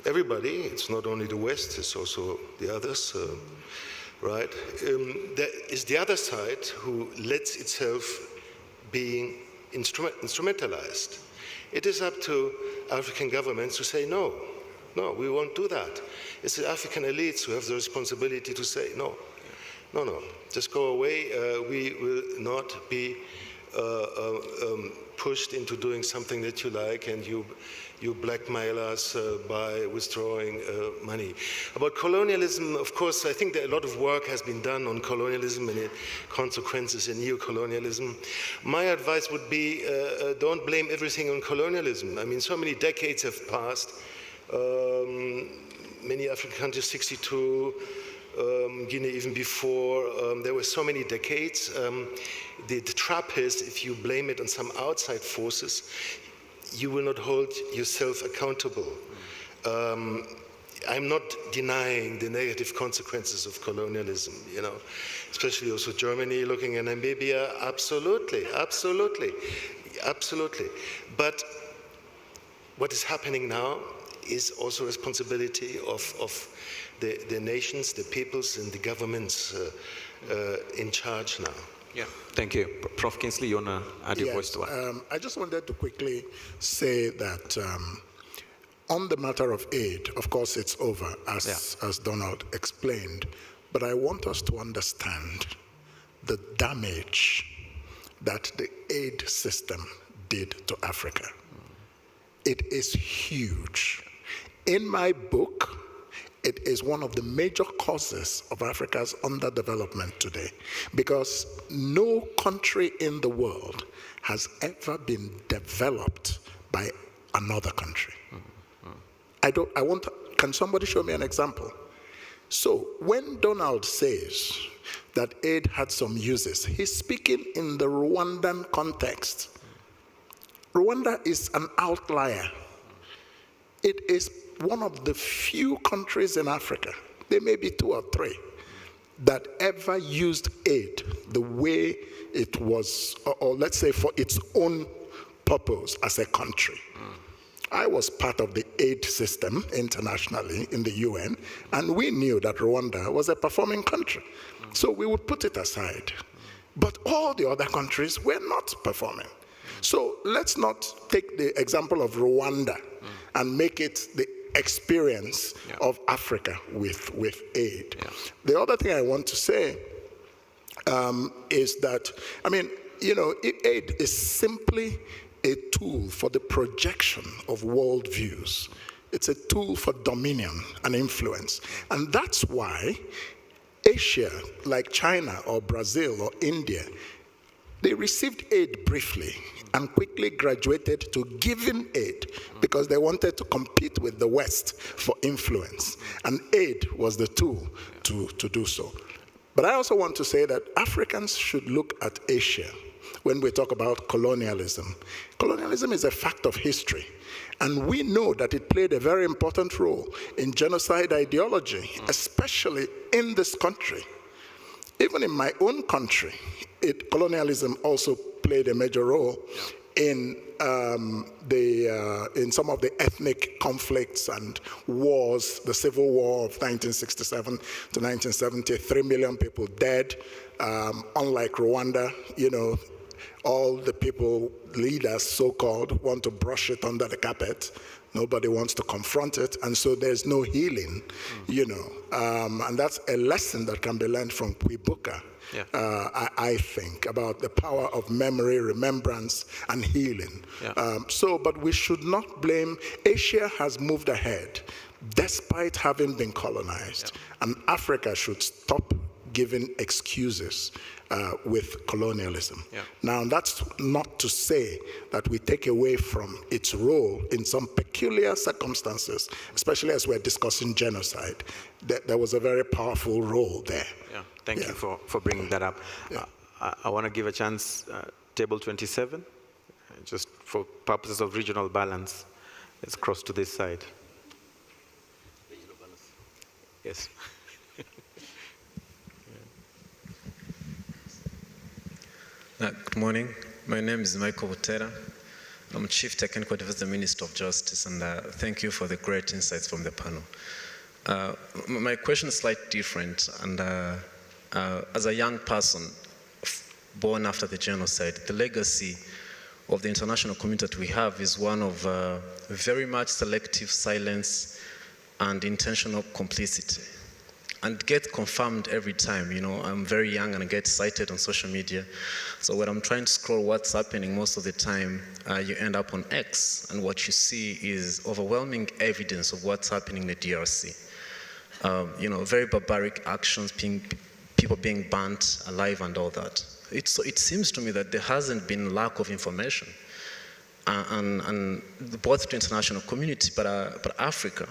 everybody, it's not only the West, it's also the others, right? There is the other side who lets itself being instrumentalized. It is up to African governments to say, no, we won't do that. It's the African elites who have the responsibility to say, no, just go away. We will not be pushed into doing something that you like, and you blackmail us by withdrawing money. About colonialism, of course, I think that a lot of work has been done on colonialism and its consequences in neo-colonialism. My advice would be don't blame everything on colonialism. I mean, so many decades have passed. Many African countries, 62, Guinea even before, there were so many decades. The trap is if you blame it on some outside forces, you will not hold yourself accountable. I'm not denying the negative consequences of colonialism, especially also Germany looking at Namibia, absolutely. But what is happening now is also responsibility of the nations, the peoples, and the governments in charge now. Yeah, thank you. Prof. Kingsley, you want to add your voice to that? I just wanted to quickly say that on the matter of aid, of course it's over, as Donald explained, but I want us to understand the damage that the aid system did to Africa. It is huge. In my book, it is one of the major causes of Africa's underdevelopment today, because no country in the world has ever been developed by another country. Can somebody show me an example? So when Donald says that aid had some uses, he's speaking in the Rwandan context. Rwanda is an outlier. It is one of the few countries in Africa, there may be 2 or 3, that ever used aid the way it was, or let's say for its own purpose as a country. I was part of the aid system internationally in the UN, and we knew that Rwanda was a performing country. So we would put it aside. But all the other countries were not performing. So let's not take the example of Rwanda and make it the experience of Africa with aid. The other thing I want to say is that, I mean, you know, aid is simply a tool for the projection of worldviews. It's a tool for dominion and influence. And that's why Asia, like China or Brazil or India, they received aid briefly and quickly graduated to giving aid because they wanted to compete with the West for influence. And aid was the tool to do so. But I also want to say that Africans should look at Asia when we talk about colonialism. Colonialism is a fact of history. And we know that it played a very important role in genocide ideology, especially in this country. Even in my own country, colonialism also played a major role in some of the ethnic conflicts and wars. The Civil War of 1967 to 1970, 3 million people dead. Unlike Rwanda, you know, all the people, leaders so-called, want to brush it under the carpet. Nobody wants to confront it, and so there's no healing, you know. And that's a lesson that can be learned from KWIBUKA, I think, about the power of memory, remembrance, and healing. But we should not blame. Asia has moved ahead despite having been colonized, and Africa should stop giving excuses with colonialism. Now, that's not to say that we take away from its role in some peculiar circumstances, especially as we're discussing genocide. There was a very powerful role there. Thank you for bringing that up. I want to give a chance, table 27, just for purposes of regional balance. Let's cross to this side. Yes. Good morning. My name is Michael Butera. I'm Chief Technical Advisor, Minister of Justice, and thank you for the great insights from the panel. My question is slightly different, and as a young person born after the genocide, the legacy of the international community that we have is one of very much selective silence and intentional complicity. And it gets confirmed every time. You know, I'm very young and I get cited on social media. So when I'm trying to scroll what's happening, most of the time you end up on X, and what you see is overwhelming evidence of what's happening in the DRC. You know, very barbaric actions, people being burnt alive and all that. It seems to me that there hasn't been lack of information, and both the international community, but Africa.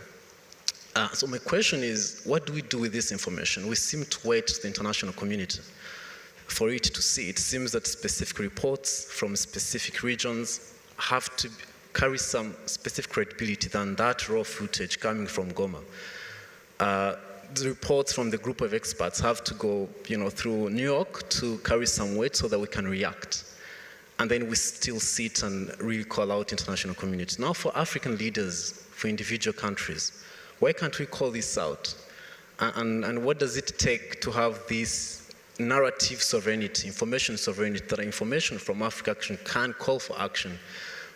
So my question is, what do we do with this information? We seem to wait to the international community for it to see. It seems that specific reports from specific regions have to carry some specific credibility than that raw footage coming from Goma. The reports from the group of experts have to go, you know, through New York to carry some weight so that we can react. And then we still sit and really call out international community. Now for African leaders, for individual countries, why can't we call this out? And what does it take to have this narrative sovereignty, information sovereignty, that information from Africa can call for action?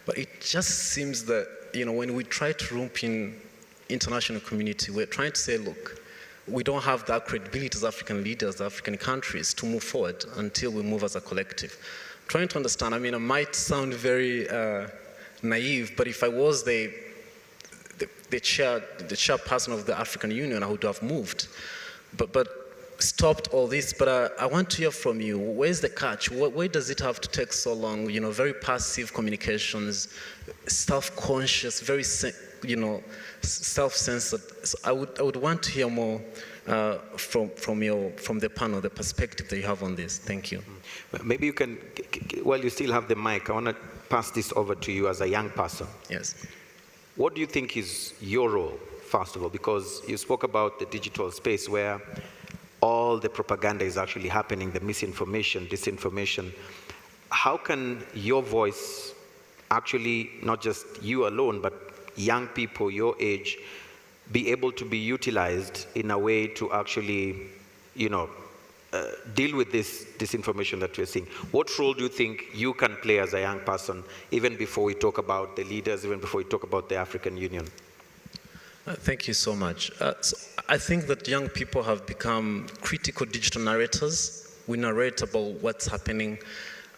But it just seems that, you know, when we try to rope in international community, we're trying to say, look, we don't have that credibility as African leaders, African countries, to move forward until we move as a collective. I'm trying to understand, I mean, it might sound very naive, but if I was the chairperson of the African Union, I would have moved, but stopped all this. But I want to hear from you. Where's the catch? Why does it have to take so long? You know, very passive communications, self-conscious, very, you know, self-censored. So I would want to hear more from the panel, the perspective that you have on this. Thank you. Maybe you can, while you still have the mic, I want to pass this over to you as a young person. Yes. What do you think is your role, first of all? Because you spoke about the digital space where all the propaganda is actually happening, the misinformation, disinformation. How can your voice actually, not just you alone, but young people your age, be able to be utilized in a way to actually, you know, deal with this information that we're seeing? What role do you think you can play as a young person, even before we talk about the leaders, even before we talk about the African Union? Thank you so much. So I think that young people have become critical digital narrators. We narrate about what's happening,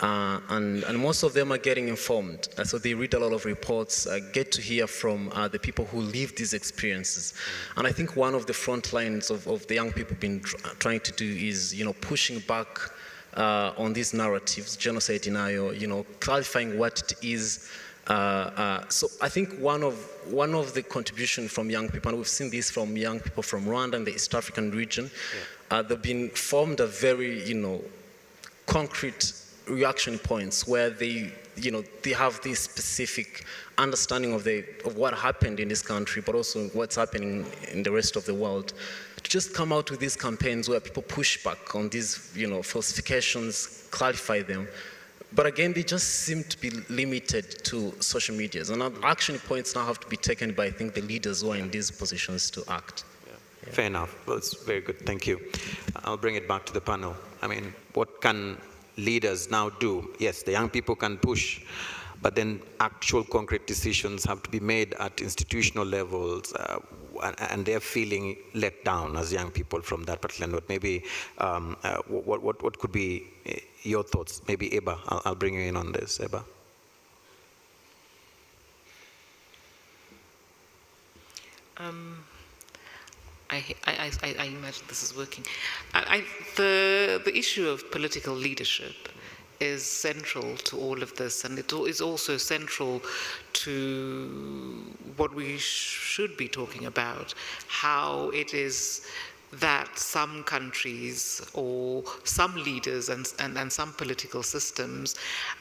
and most of them are getting informed. So they read a lot of reports, get to hear from the people who live these experiences. And I think one of the front lines of the young people been trying to do is, pushing back on these narratives, genocide denial, clarifying what it is. So I think one of the contribution from young people, and we've seen this from young people from Rwanda and the East African region, they've been formed a very, concrete reaction points where they have this specific understanding of what happened in this country, but also what's happening in the rest of the world. To just come out with these campaigns where people push back on these, falsifications, clarify them. But again, they just seem to be limited to social medias. And action points now have to be taken by, I think, the leaders who are in these positions to act. Yeah. Fair enough. Well, that's very good. Thank you. I'll bring it back to the panel. I mean, what can leaders now do? Yes, the young people can push, but then actual concrete decisions have to be made at institutional levels, and they're feeling let down as young people from that particular note. Maybe what could be your thoughts? Maybe Ebba, I'll bring you in on this, Ebba. I imagine this is working. The issue of political leadership is central to all of this, and it is also central to what we should be talking about, how it is that some countries or some leaders and some political systems,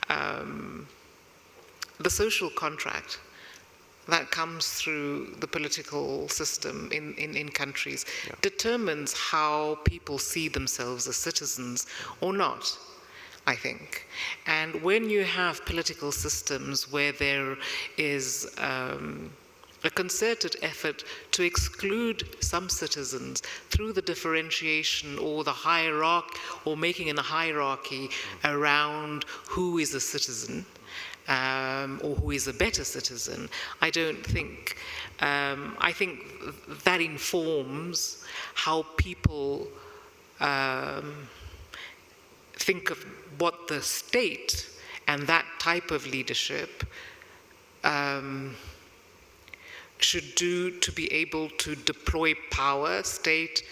the social contract that comes through the political system in countries determines how people see themselves as citizens or not, I think. And when you have political systems where there is a concerted effort to exclude some citizens through the differentiation or the hierarchy, or making a hierarchy around who is a citizen, or who is a better citizen, I don't think, I think that informs how people think of what the state and that type of leadership should do to be able to deploy power, state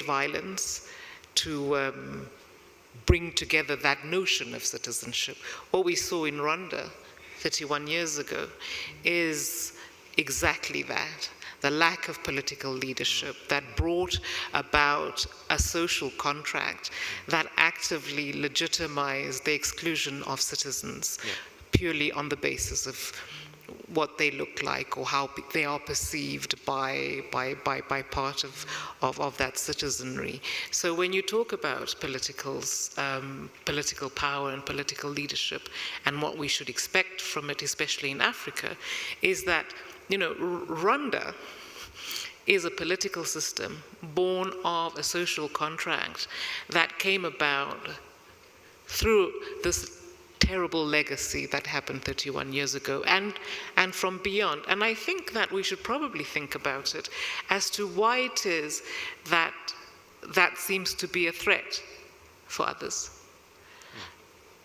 violence, to bring together that notion of citizenship. What we saw in Rwanda 31 years ago is exactly that, the lack of political leadership that brought about a social contract that actively legitimized the exclusion of citizens purely on the basis of what they look like or how they are perceived by part of that citizenry. So when you talk about political power and political leadership and what we should expect from it, especially in Africa, is that, Rwanda is a political system born of a social contract that came about through this terrible legacy that happened 31 years ago and from beyond. And I think that we should probably think about it as to why it is that that seems to be a threat for others.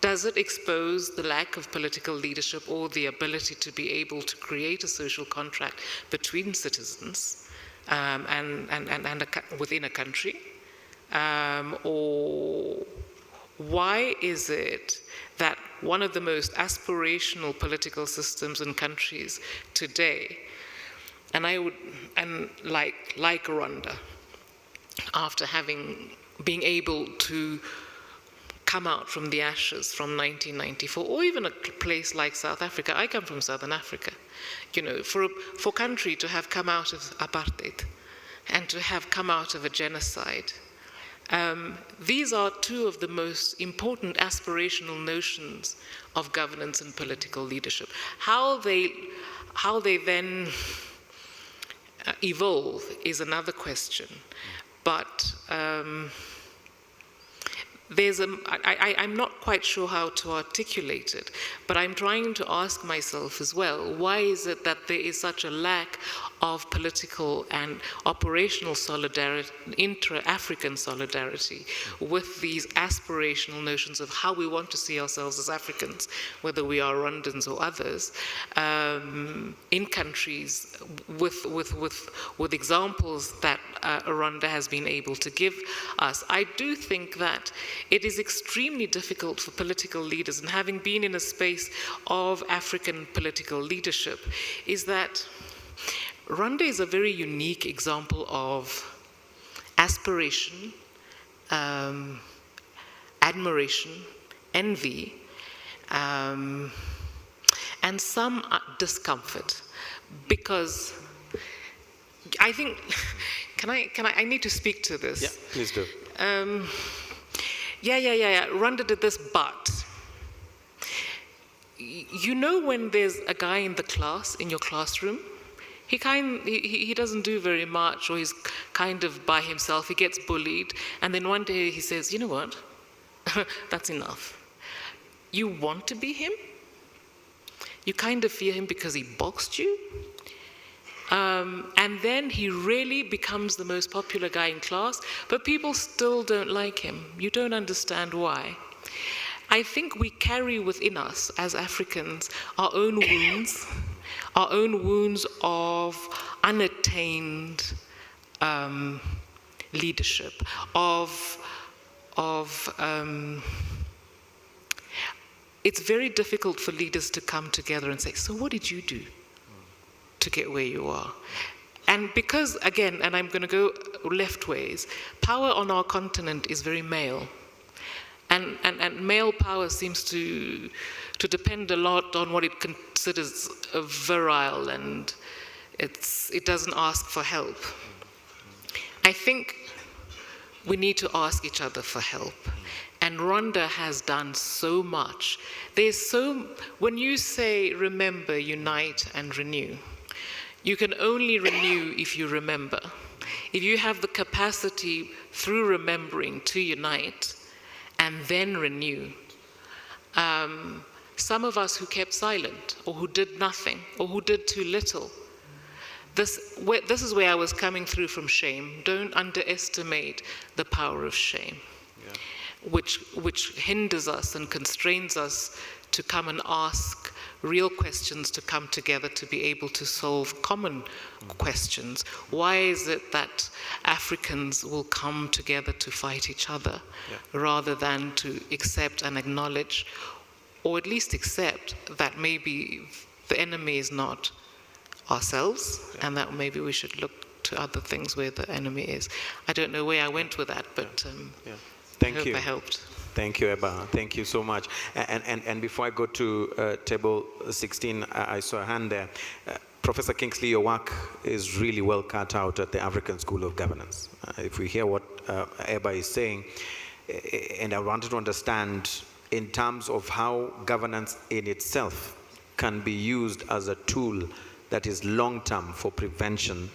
Does it expose the lack of political leadership or the ability to be able to create a social contract between citizens and within a country? Or why is it that one of the most aspirational political systems in countries today, and like Rwanda, after being able to come out from the ashes from 1994, or even a place like South Africa. I come from Southern Africa. For a country to have come out of apartheid and to have come out of a genocide, these are two of the most important aspirational notions of governance and political leadership. How they then evolve is another question. But I'm not quite sure how to articulate it, but I'm trying to ask myself as well, why is it that there is such a lack of political and operational solidarity, intra-African solidarity, with these aspirational notions of how we want to see ourselves as Africans, whether we are Rwandans or others, in countries with examples that Rwanda has been able to give us. I do think that it is extremely difficult for political leaders, and having been in a space of African political leadership, is that Rwanda is a very unique example of aspiration, admiration, envy, and some discomfort, because I think, I need to speak to this. Yeah, please do. Rwanda did this, but you know when there's a guy in the class, in your classroom, he doesn't do very much, or he's kind of by himself, he gets bullied, and then one day he says, you know what, that's enough. You want to be him? You kind of fear him because he boxed you? And then he really becomes the most popular guy in class, but people still don't like him. You don't understand why. I think we carry within us as Africans our own wounds of unattained leadership, it's very difficult for leaders to come together and say, so what did you do to get where you are? And because, again, and I'm going to go left ways, power on our continent is very male. And male power seems to depend a lot on what it considers virile, and it doesn't ask for help. I think we need to ask each other for help. And Rwanda has done so much. When you say remember, unite, and renew, you can only renew if you remember. If you have the capacity through remembering to unite and then renew, some of us who kept silent, or who did nothing, or who did too little, this is where I was coming through from shame. Don't underestimate the power of shame, which hinders us and constrains us to come and ask real questions, to come together to be able to solve common questions. Why is it that Africans will come together to fight each other rather than to accept and acknowledge, or at least accept that maybe the enemy is not ourselves, and that maybe we should look to other things where the enemy is. I don't know where I went with that, but Thank I hope you. I helped. Thank you, Ebba. Thank you so much. And before I go to table 16, I saw a hand there. Professor Kingsley, your work is really well cut out at the African School of Governance. If we hear what Ebba is saying, and I wanted to understand in terms of how governance in itself can be used as a tool that is long-term for prevention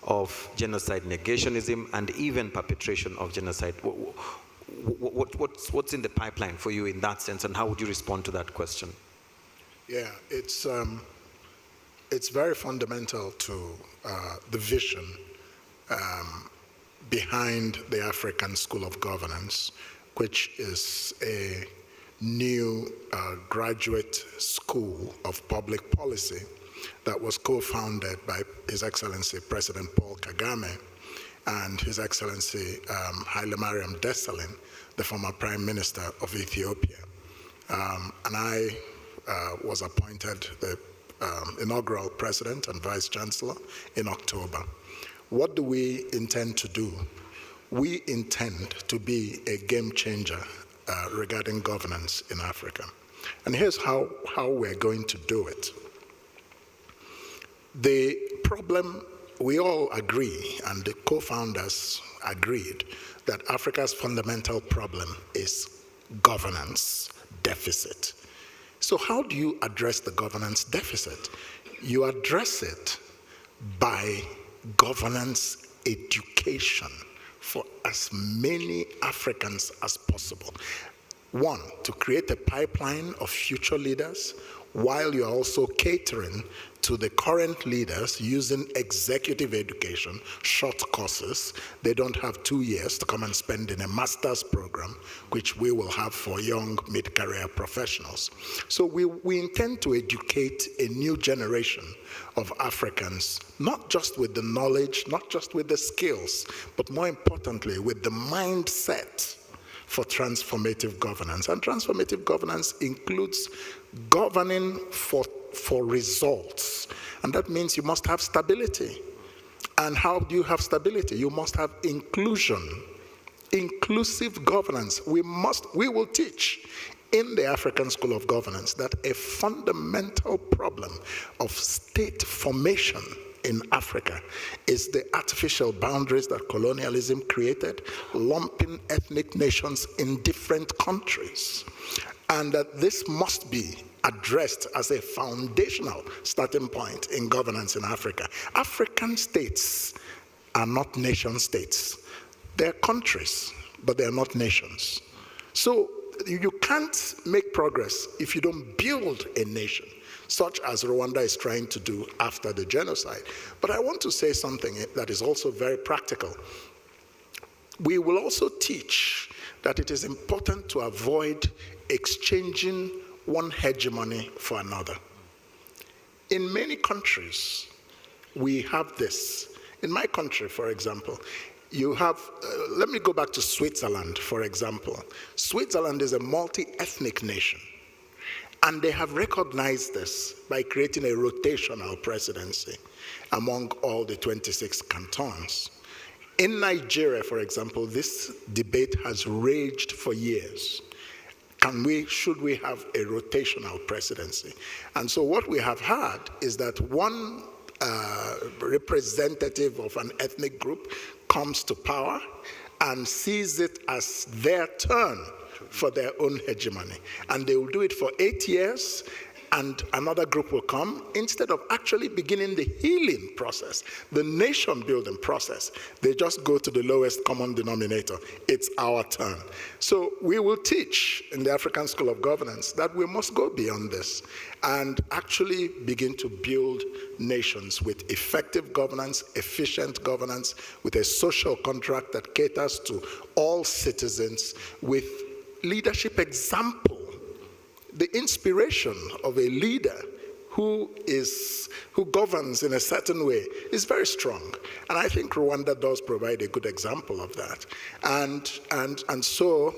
of genocide, negationism, and even perpetration of genocide. What's in the pipeline for you in that sense, and how would you respond to that question? Yeah, it's very fundamental to the vision behind the African School of Governance, which is a new graduate school of public policy that was co-founded by His Excellency President Paul Kagame and His Excellency Haile Mariam Desalegn, the former Prime Minister of Ethiopia. And I was appointed the inaugural President and Vice Chancellor in October. What do we intend to do? We intend to be a game changer regarding governance in Africa. And here's how we're going to do it. The problem, we all agree, and the co-founders agreed, that Africa's fundamental problem is governance deficit. So how do you address the governance deficit? You address it by governance education for as many Africans as possible. One, to create a pipeline of future leaders, while you're also catering to the current leaders using executive education, short courses. They don't have 2 years to come and spend in a master's program, which we will have for young mid-career professionals. So we intend to educate a new generation of Africans, not just with the knowledge, not just with the skills, but more importantly, with the mindset for transformative governance. And transformative governance includes governing for results. And that means you must have stability. And how do you have stability? You must have inclusion, inclusive governance. We will teach in the African School of Governance that a fundamental problem of state formation in Africa is the artificial boundaries that colonialism created, lumping ethnic nations in different countries. And that this must be addressed as a foundational starting point in governance in Africa. African states are not nation states. They're countries, but they're not nations. So you can't make progress if you don't build a nation, such as Rwanda is trying to do after the genocide. But I want to say something that is also very practical. We will also teach that it is important to avoid exchanging one hegemony for another. In many countries, we have this. In my country, for example, you have, let me go back to Switzerland, for example. Switzerland is a multi-ethnic nation. And they have recognized this by creating a rotational presidency among all the 26 cantons. In Nigeria, for example, this debate has raged for years. Should we have a rotational presidency? And so what we have had is that one representative of an ethnic group comes to power and sees it as their turn for their own hegemony. And they will do it for 8 years, and another group will come. Instead of actually beginning the healing process, the nation building process, they just go to the lowest common denominator. It's our turn. So we will teach in the African School of Governance that we must go beyond this and actually begin to build nations with effective governance, efficient governance, with a social contract that caters to all citizens, with leadership example. The inspiration of a leader who governs in a certain way is very strong. And I think Rwanda does provide a good example of that. And so,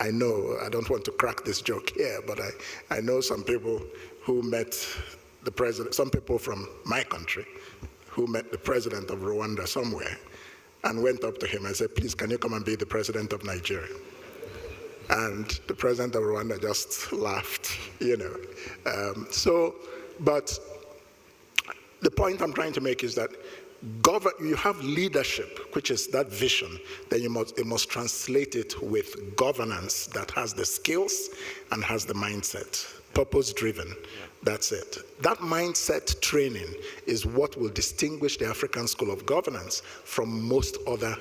I know, I don't want to crack this joke here, but I know some people who met the president, some people from my country, who met the president of Rwanda somewhere and went up to him and said, please, can you come and be the president of Nigeria? And the president of Rwanda just laughed, you know. But the point I'm trying to make is that you have leadership, which is that vision, then you must translate it with governance that has the skills and has the mindset, purpose-driven. That's it. That mindset training is what will distinguish the African School of Governance from most other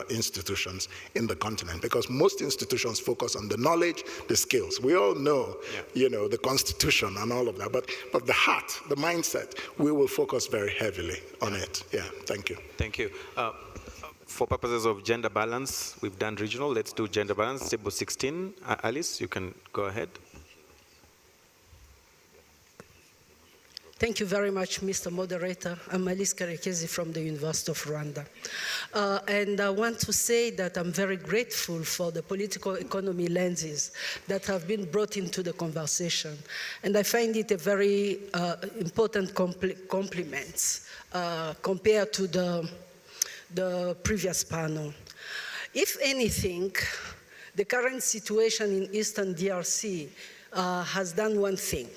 institutions in the continent, because most institutions focus on the knowledge, the skills. We all know, you know, the Constitution and all of that, but the heart, the mindset, we will focus very heavily on it. Yeah, thank you. Thank you. For purposes of gender balance, we've done regional. Let's do gender balance. Table 16. Alice, you can go ahead. Thank you very much, Mr. Moderator. I'm Alice Karekezi from the University of Rwanda. And I want to say that I'm very grateful for the political economy lenses that have been brought into the conversation. And I find it a very important compliment compared to the previous panel. If anything, the current situation in Eastern DRC has done one thing,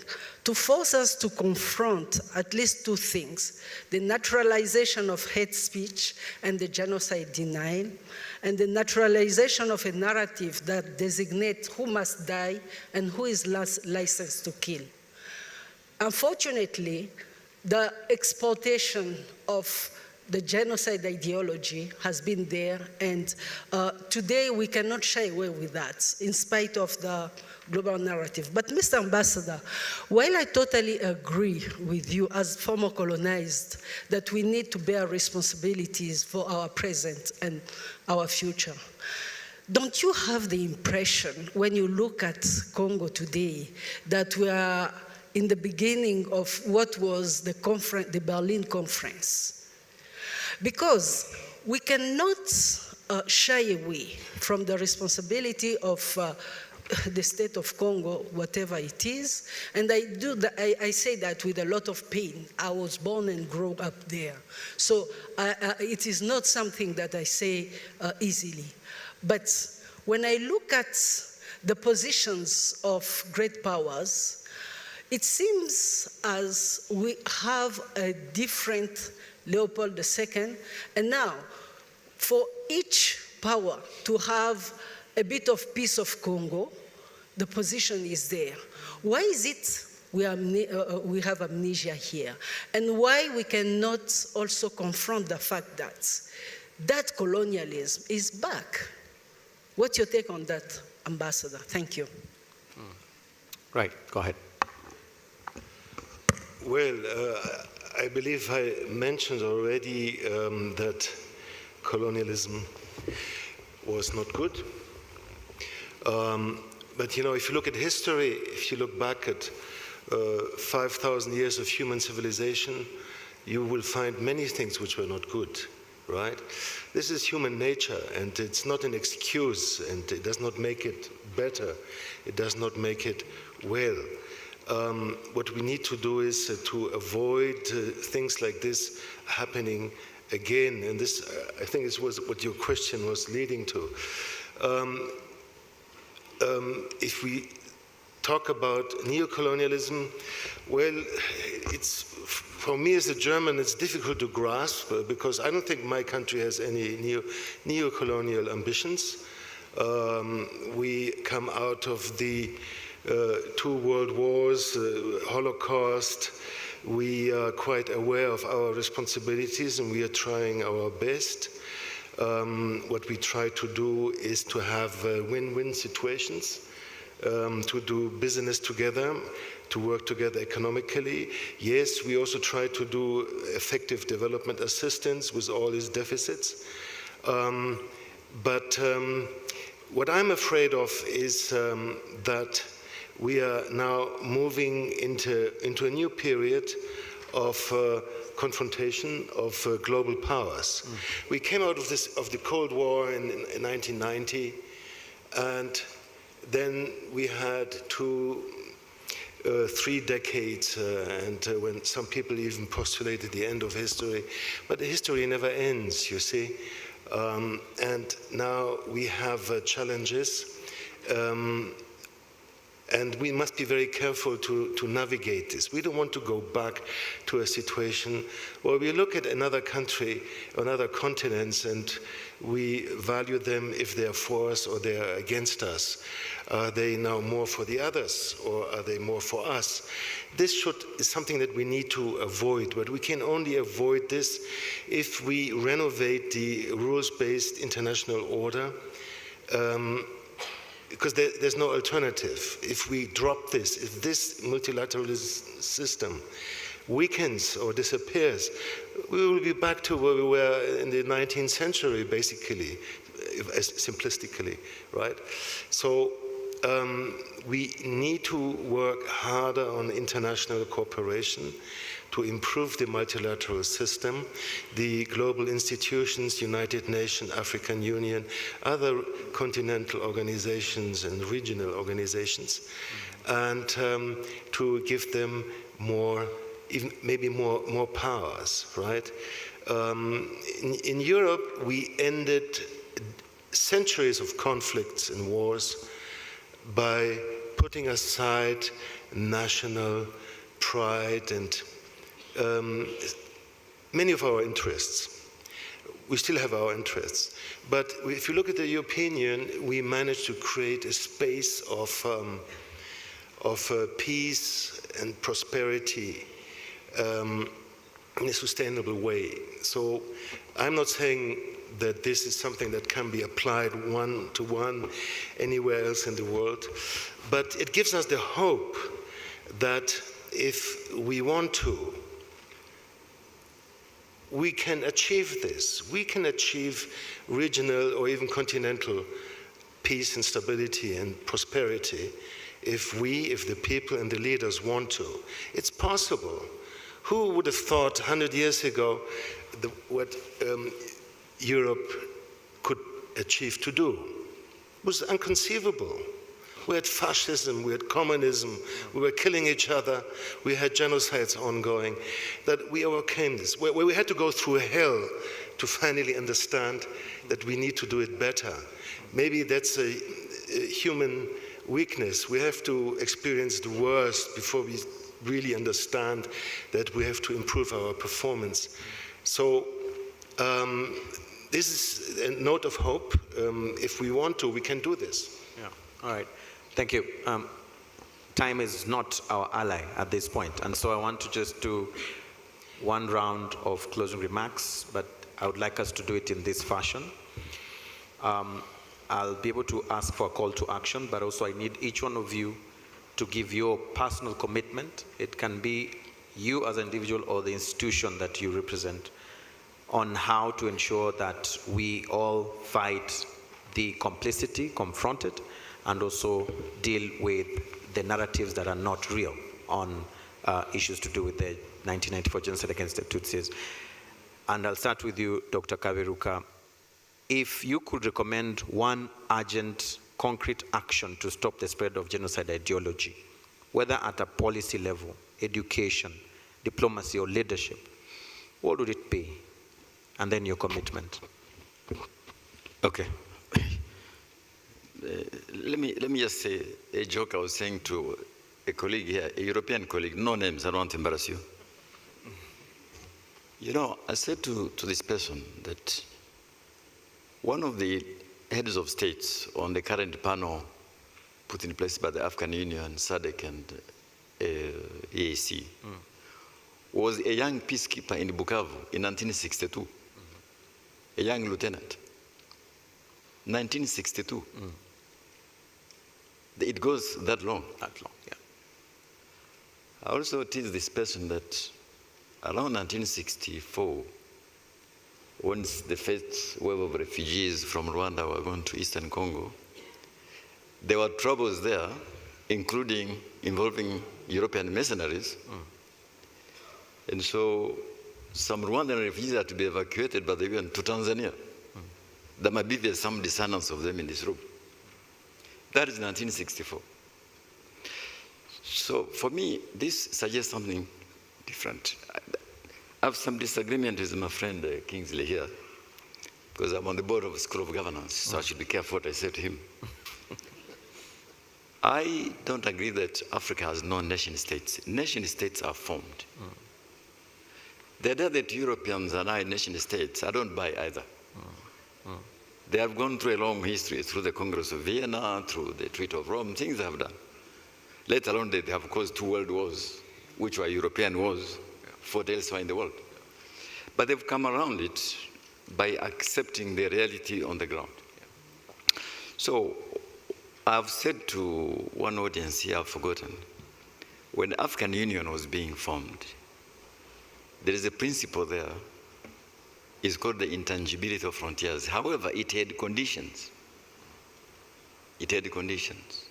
to force us to confront at least two things: the naturalization of hate speech and the genocide denial, and the naturalization of a narrative that designates who must die and who is licensed to kill. Unfortunately, the exportation of the genocide ideology has been there, and today we cannot shy away with that, in spite of the global narrative. But Mr. Ambassador, while I totally agree with you as former colonized that we need to bear responsibilities for our present and our future, don't you have the impression, when you look at Congo today, that we are in the beginning of what was the Berlin Conference? Because we cannot shy away from the responsibility of the state of Congo, whatever it is, and I say that with a lot of pain. I was born and grew up there. So it is not something that I say easily. But when I look at the positions of great powers, it seems as we have a different Leopold II, and now for each power to have a bit of piece of Congo, the position is there. Why is it we have amnesia here? And why we cannot also confront the fact that colonialism is back? What's your take on that, Ambassador? Thank you. Right, go ahead. Well, I believe I mentioned already that colonialism was not good. But you know, if you look at history, if you look back at 5,000 years of human civilization, you will find many things which were not good, right? This is human nature, and it's not an excuse, and it does not make it better. It does not make it well. What we need to do is to avoid things like this happening again, and this, I think, this was what your question was leading to. If we talk about neocolonialism, well, it's, for me as a German, it's difficult to grasp because I don't think my country has any neo-colonial ambitions. We come out of the 2 world wars, Holocaust. We are quite aware of our responsibilities and we are trying our best. What we try to do is to have win-win situations, to do business together, to work together economically. Yes, we also try to do effective development assistance with all its deficits. But what I'm afraid of is that we are now moving into a new period of confrontation of global powers. We came out of the Cold War in 1990, and then we had 3 decades, and when some people even postulated the end of history, but the history never ends, you see. And now we have challenges, and we must be very careful to navigate this. We don't want to go back to a situation where we look at another country, another continents, and we value them if they are for us or they are against us. Are they now more for the others, or are they more for us? This is something that we need to avoid, but we can only avoid this if we renovate the rules-based international order, because there's no alternative. If we drop this, if this multilateralist system weakens or disappears, we will be back to where we were in the 19th century, basically, simplistically, right? So we need to work harder on international cooperation to improve the multilateral system, the global institutions, United Nations, African Union, other continental organizations and regional organizations, and to give them more, even maybe more powers, right? In Europe, we ended centuries of conflicts and wars by putting aside national pride and many of our interests. We still have our interests, but if you look at the European Union, we managed to create a space of peace and prosperity, in a sustainable way. So I'm not saying that this is something that can be applied one-to-one anywhere else in the world, but it gives us the hope that if we want to, we can achieve this. We can achieve regional or even continental peace and stability and prosperity if the people and the leaders want to. It's possible. Who would have thought 100 years ago what Europe could achieve to do? It was inconceivable. We had fascism, we had communism, we were killing each other, we had genocides ongoing, that we overcame this. Where we had to go through hell to finally understand that we need to do it better. Maybe that's a human weakness. We have to experience the worst before we really understand that we have to improve our performance. So this is a note of hope. If we want to, we can do this. Yeah. All right. Thank you. Time is not our ally at this point, and so I want to just do one round of closing remarks, but I would like us to do it in this fashion. I'll be able to ask for a call to action, but also I need each one of you to give your personal commitment. It can be you as an individual or the institution that you represent, on how to ensure that we all fight the complicity, confront it, and also deal with the narratives that are not real on issues to do with the 1994 genocide against the Tutsis. And I'll start with you, Dr. Kaberuka. If you could recommend one urgent, concrete action to stop the spread of genocide ideology, whether at a policy level, education, diplomacy, or leadership, what would it be? And then your commitment. Okay. Let me just say a joke I was saying to a colleague here, a European colleague, no names, I don't want to embarrass you. You know, I said to this person that one of the heads of states on the current panel put in place by the African Union, SADC, and EAC was a young peacekeeper in Bukavu in 1962, a young lieutenant. 1962. It goes that long. That long, yeah. I also tease this person that around 1964, once the first wave of refugees from Rwanda were going to Eastern Congo, there were troubles there, involving European mercenaries. And so some Rwandan refugees had to be evacuated by the UN to Tanzania. There might be some descendants of them in this room. That is 1964. So for me, this suggests something different. I have some disagreement with my friend Kingsley here, because I'm on the board of the School of Governance, so I should be careful what I say to him. I don't agree that Africa has no nation states. Nation states are formed. The idea that Europeans are now nation states, I don't buy either. They have gone through a long history, through the Congress of Vienna, through the Treaty of Rome, things they have done. Let alone they have caused 2 world wars, which were European wars, fought elsewhere in the world. But they've come around it by accepting the reality on the ground. So I've said to one audience here, I've forgotten, when the African Union was being formed, there is a principle there. It's called the intangibility of frontiers. However, it had conditions. It had conditions.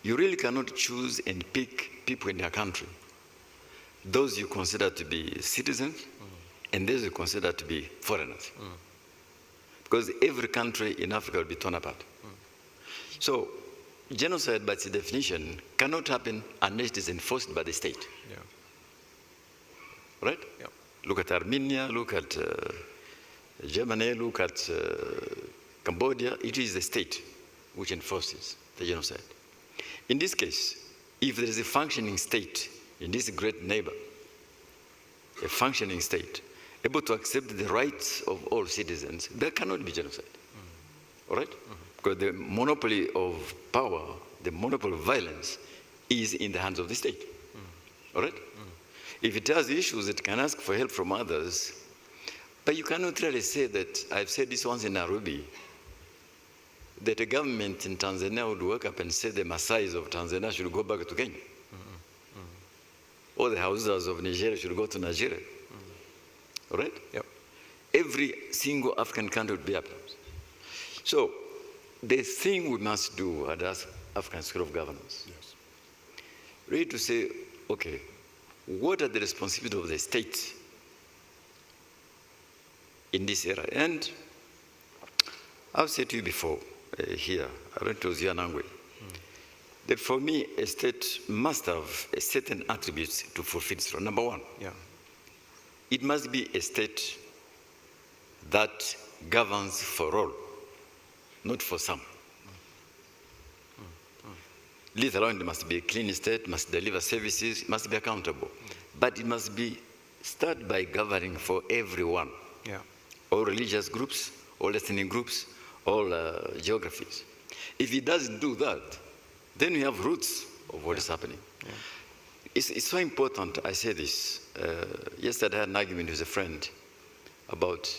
You really cannot choose and pick people in your country. Those you consider to be citizens, and those you consider to be foreigners. Because every country in Africa will be torn apart. So, genocide by its definition cannot happen unless it is enforced by the state. Yeah. Right? Yeah. Look at Armenia, look at Germany, look at Cambodia. It is the state which enforces the genocide. In this case, if there is a functioning state in this great neighbor, a functioning state, able to accept the rights of all citizens, there cannot be genocide. All right? Because the monopoly of power, the monopoly of violence is in the hands of the state. All right? If it has issues, it can ask for help from others. But you cannot really say that, I've said this once in Nairobi, that a government in Tanzania would wake up and say the Maasais of Tanzania should go back to Kenya. Or the Hausas of Nigeria should go to Nigeria. All right? Yep. Every single African country would be up. So the thing we must do at the African School of Governance, really to say, okay, what are the responsibilities of the state in this era? And I've said to you before here, I don't know if it was Anangwe, that for me, a state must have a certain attributes to fulfill its role. Number one, it must be a state that governs for all, not for some. Let alone it must be a clean state, must deliver services, must be accountable. But it must be start by governing for everyone. All religious groups, all ethnic groups, all geographies. If it doesn't do that, then we have roots of what is happening. It's so important, I say this. Yesterday I had an argument with a friend about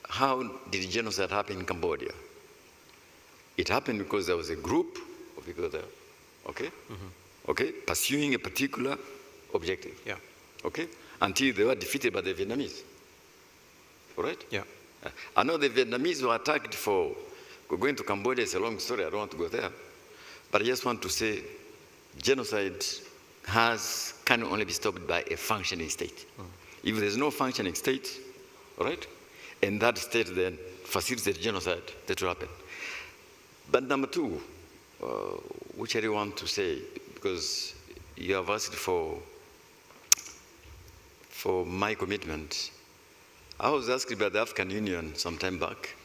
how did genocide happen in Cambodia? It happened because there was a group of people there, okay? Okay, pursuing a particular objective. Okay, until they were defeated by the Vietnamese. All right? I know the Vietnamese were attacked for going to Cambodia. It's a long story. I don't want to go there. But I just want to say genocide can only be stopped by a functioning state. If there's no functioning state, all right, and that state then facilitates genocide, that will happen. But number two, which I really want to say, because you have asked for my commitment, I was asked by the African Union some time back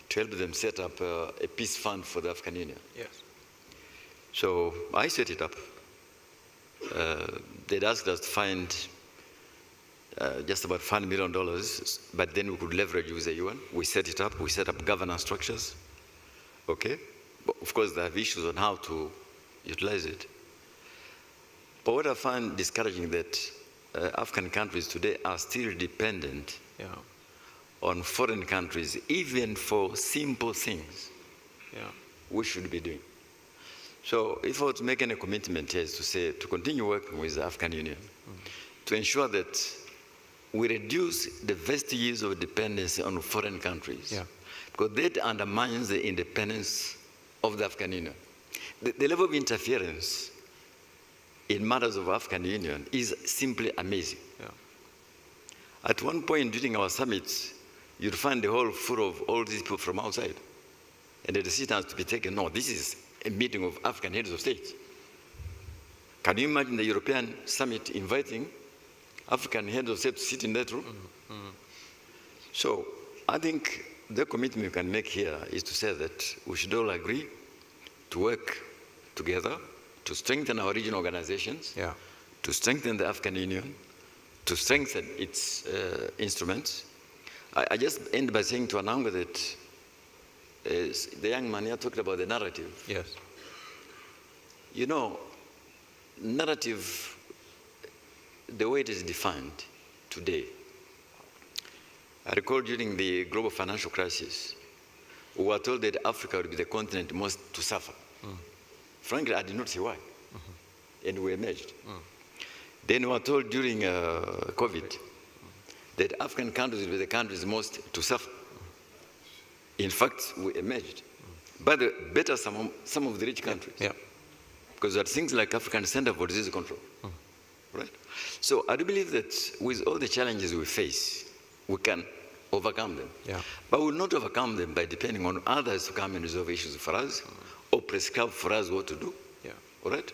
to help them set up a peace fund for the African Union. So I set it up. They'd asked us to find just about $5 million, but then we could leverage with the UN. We set it up. We set up governance structures. Okay? But of course, they have issues on how to utilize it. But what I find discouraging that African countries today are still dependent on foreign countries, even for simple things we should be doing. So if I were to make any commitment here is to say, to continue working with the African Union, to ensure that we reduce the vestiges of dependency on foreign countries, because that undermines the independence of the African Union. The level of interference in matters of African Union is simply amazing. At one point during our summits, you'd find the hall full of all these people from outside. And the decision has to be taken, no, this is a meeting of African heads of state. Can you imagine the European summit inviting African heads of state to sit in that room? So I think the commitment we can make here is to say that we should all agree to work together to strengthen our regional organizations, to strengthen the African Union, to strengthen its instruments. I just end by saying to Anangwe that the young man here talked about the narrative. You know, narrative, the way it is defined today, I recall during the global financial crisis, we were told that Africa would be the continent most to suffer. Frankly, I did not see why. And we emerged. Then we were told during COVID that African countries will be the countries most to suffer. In fact, we emerged. But better some of the rich countries. Because there are things like African Center for Disease Control. Right? So I do believe that with all the challenges we face, we can overcome them. But we will not overcome them by depending on others to come and resolve issues for us or prescribe for us what to do. All right?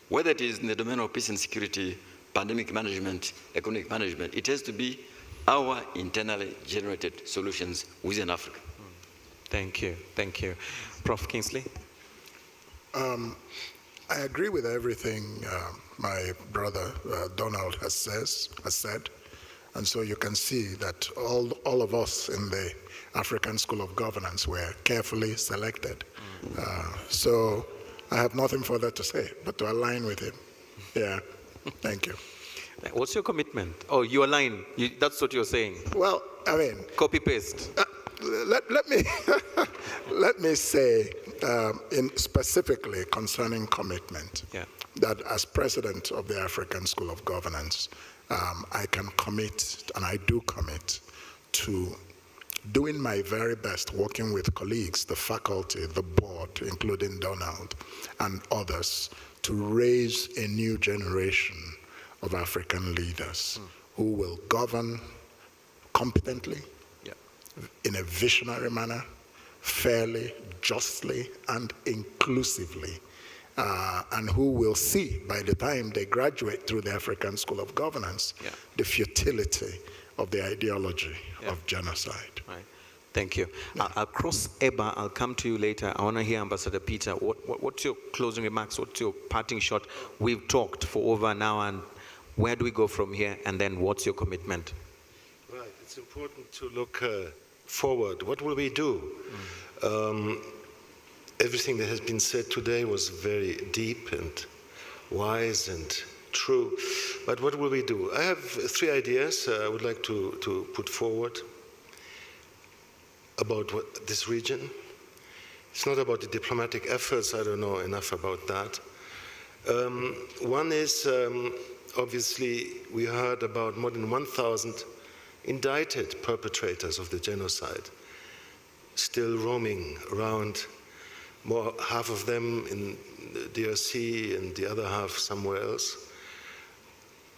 Whether it is in the domain of peace and security, pandemic management, economic management, it has to be our internally generated solutions within Africa. Thank you. Thank you. Prof. Kingsley? I agree with everything my brother Donald has said. And so you can see that all of us in the African School of Governance were carefully selected. So I have nothing further to say, but to align with him. Yeah, thank you. What's your commitment? Oh, you align. That's what you're saying. Well, I mean, copy paste. Let me let me say, specifically concerning commitment, that as president of the African School of Governance, I can commit, and I do commit, to doing my very best, working with colleagues, the faculty, the board, including Donald and others, to raise a new generation of African leaders who will govern competently, in a visionary manner, fairly, justly, and inclusively, and who will see, by the time they graduate through the African School of Governance, the futility of the ideology of genocide. Right. Thank you. I'll cross Ebba. I'll come to you later. I want to hear Ambassador Peter. What's your closing remarks? What's your parting shot? We've talked for over an hour, and where do we go from here? And then what's your commitment? Right. It's important to look forward. What will we do? Everything that has been said today was very deep and wise and true. But what will we do? I have 3 ideas I would like to put forward about this region. It's not about the diplomatic efforts. I don't know enough about that. One is, obviously, we heard about more than 1,000 indicted perpetrators of the genocide still roaming around, half of them in the DRC and the other half somewhere else.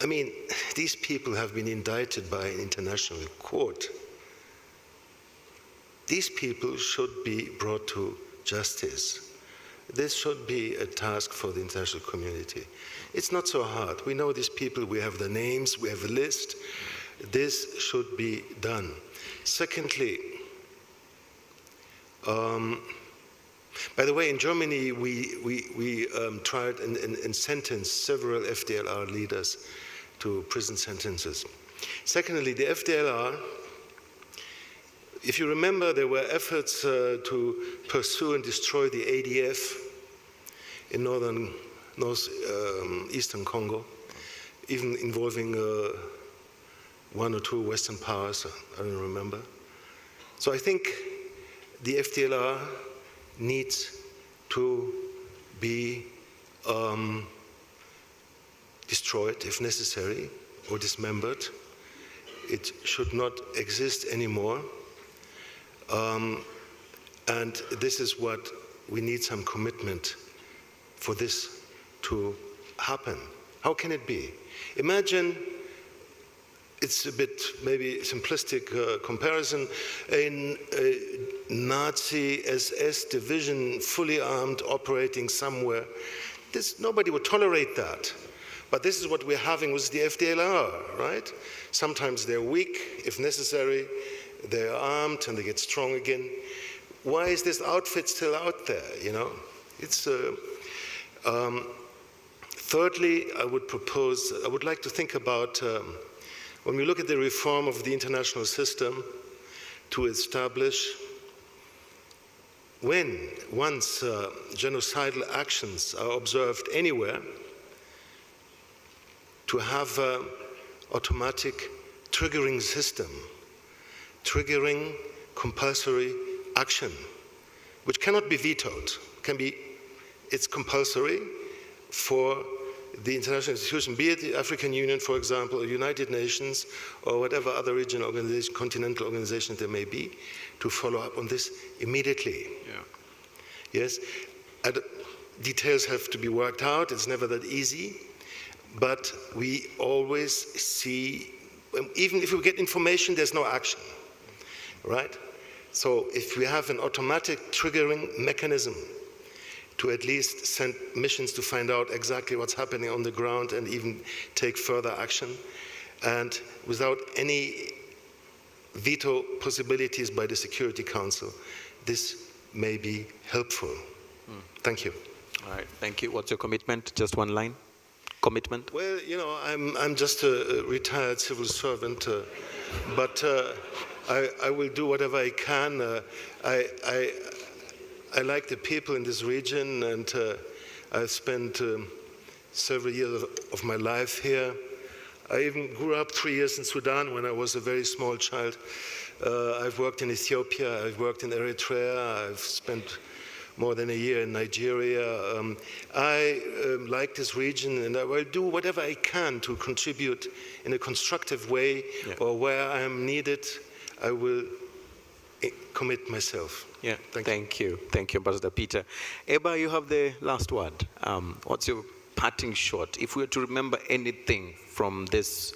I mean, these people have been indicted by an international court. These people should be brought to justice. This should be a task for the international community. It's not so hard. We know these people, we have their names, we have a list. This should be done. Secondly, by the way, in Germany, we tried and sentenced several FDLR leaders to prison sentences. Secondly, the FDLR, if you remember, there were efforts to pursue and destroy the ADF in northeastern Congo, even involving 1 or 2 Western powers, I don't remember. So I think the FDLR needs to be destroyed if necessary, or dismembered. It should not exist anymore. And this is what we need, some commitment for this to happen. How can it be? Imagine, it's a bit maybe simplistic comparison, a Nazi SS division, fully armed, operating somewhere. Nobody would tolerate that. But this is what we're having with the FDLR, right? Sometimes they're weak, if necessary, they're armed and they get strong again. Why is this outfit still out there, you know? It's, thirdly, I would like to think about, when we look at the reform of the international system, to establish once genocidal actions are observed anywhere, to have an automatic triggering system, triggering compulsory action, which cannot be vetoed. It's compulsory for the international institution, be it the African Union, for example, or United Nations, or whatever other regional organization, continental organization there may be, to follow up on this immediately. Yes, details have to be worked out. It's never that easy, but we always see, even if we get information, there's no action, right? So if we have an automatic triggering mechanism to at least send missions to find out exactly what's happening on the ground and even take further action, and without any veto possibilities by the Security Council, this may be helpful. Thank you. All right, thank you. What's your commitment? Just one line. Commitment? Well, you know, I'm just a retired civil servant, but I will do whatever I can. I like the people in this region, and I spent several years of my life here. I even grew up 3 years in Sudan when I was a very small child. I've worked in Ethiopia, I've worked in Eritrea, I've spent more than a year in Nigeria. I like this region, and I will do whatever I can to contribute in a constructive way, or where I am needed, I will commit myself. Yeah, thank you. Thank you, Ambassador Peter. Ebba, you have the last word. What's your parting shot? If we were to remember anything from this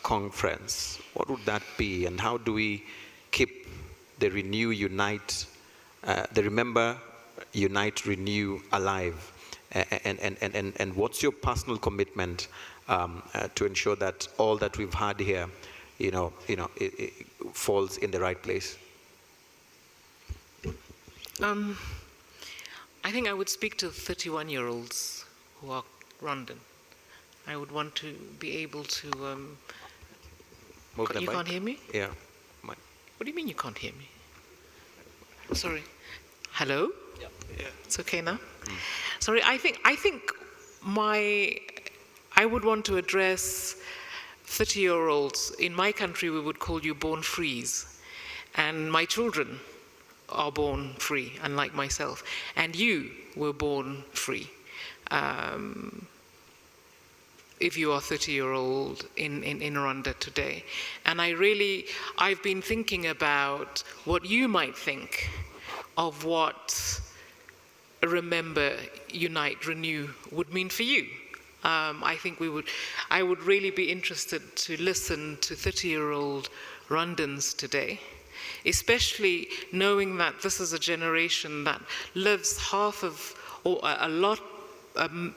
conference, what would that be? And how do we keep the renew, unite, the remember, unite, renew alive? And what's your personal commitment to ensure that all that we've had here, it falls in the right place? I think I would speak to 31-year-olds who are Rwandan. I would want to be able to... you can't hear me? Yeah. What do you mean you can't hear me? Sorry. Hello? Yeah. It's okay now? Sorry, I think I would want to address 30-year-olds. In my country, we would call you born frees. And my children are born free, unlike myself. And you were born free. If you are 30-year-old in Rwanda today. And I've been thinking about what you might think of what remember, unite, renew would mean for you. I think I would really be interested to listen to 30-year-old Rwandans today, especially knowing that this is a generation that lives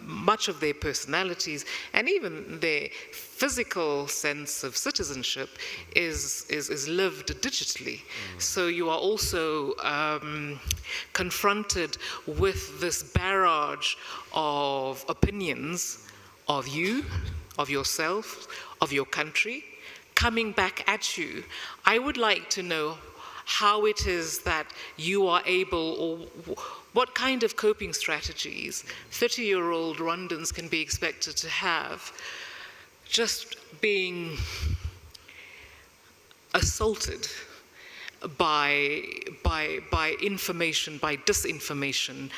much of their personalities and even their physical sense of citizenship is lived digitally. So you are also confronted with this barrage of opinions of you, of yourself, of your country, coming back at you. I would like to know how it is that you are able, or what kind of coping strategies 30-year-old Rwandans can be expected to have, just being assaulted by information, by disinformation,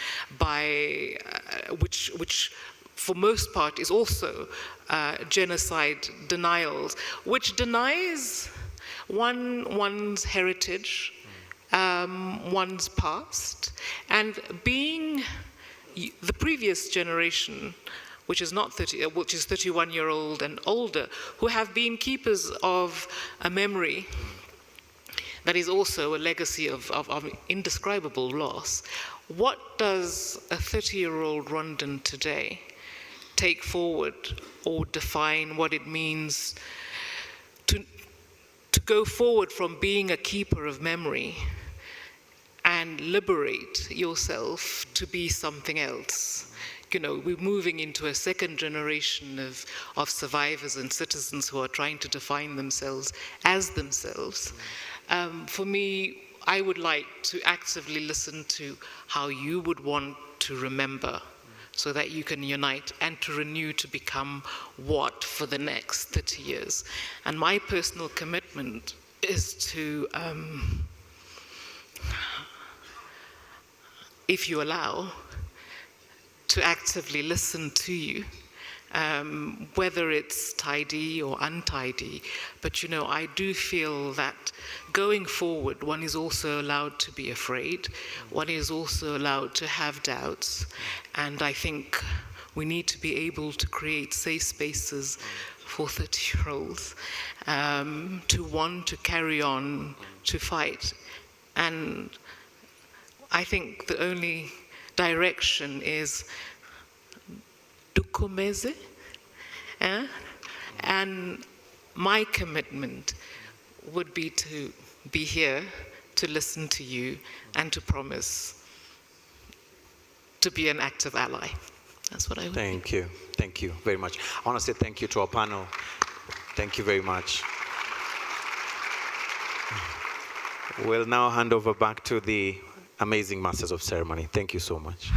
which for most part is also genocide denials, which denies one's heritage, one's past, and being the previous generation, which is 31-year-old and older, who have been keepers of a memory that is also a legacy of indescribable loss. What does a 30-year-old Rwandan today take forward or define what it means to go forward from being a keeper of memory and liberate yourself to be something else? You know, we're moving into a second generation of survivors and citizens who are trying to define themselves as themselves. For me, I would like to actively listen to how you would want to remember, so that you can unite and to renew to become what for the next 30 years. And my personal commitment is to, if you allow, to actively listen to you, whether it's tidy or untidy. But you know, I do feel that going forward, one is also allowed to be afraid. One is also allowed to have doubts. And I think we need to be able to create safe spaces for 30-year-olds to want to carry on, to fight. And I think the only direction is dukomeze, and my commitment would be to be here to listen to you and to promise to be an active ally. That's what I would Thank you. Thank you very much. I want to say thank you to our panel. Thank you very much. We'll now hand over back to the amazing masters of ceremony. Thank you so much.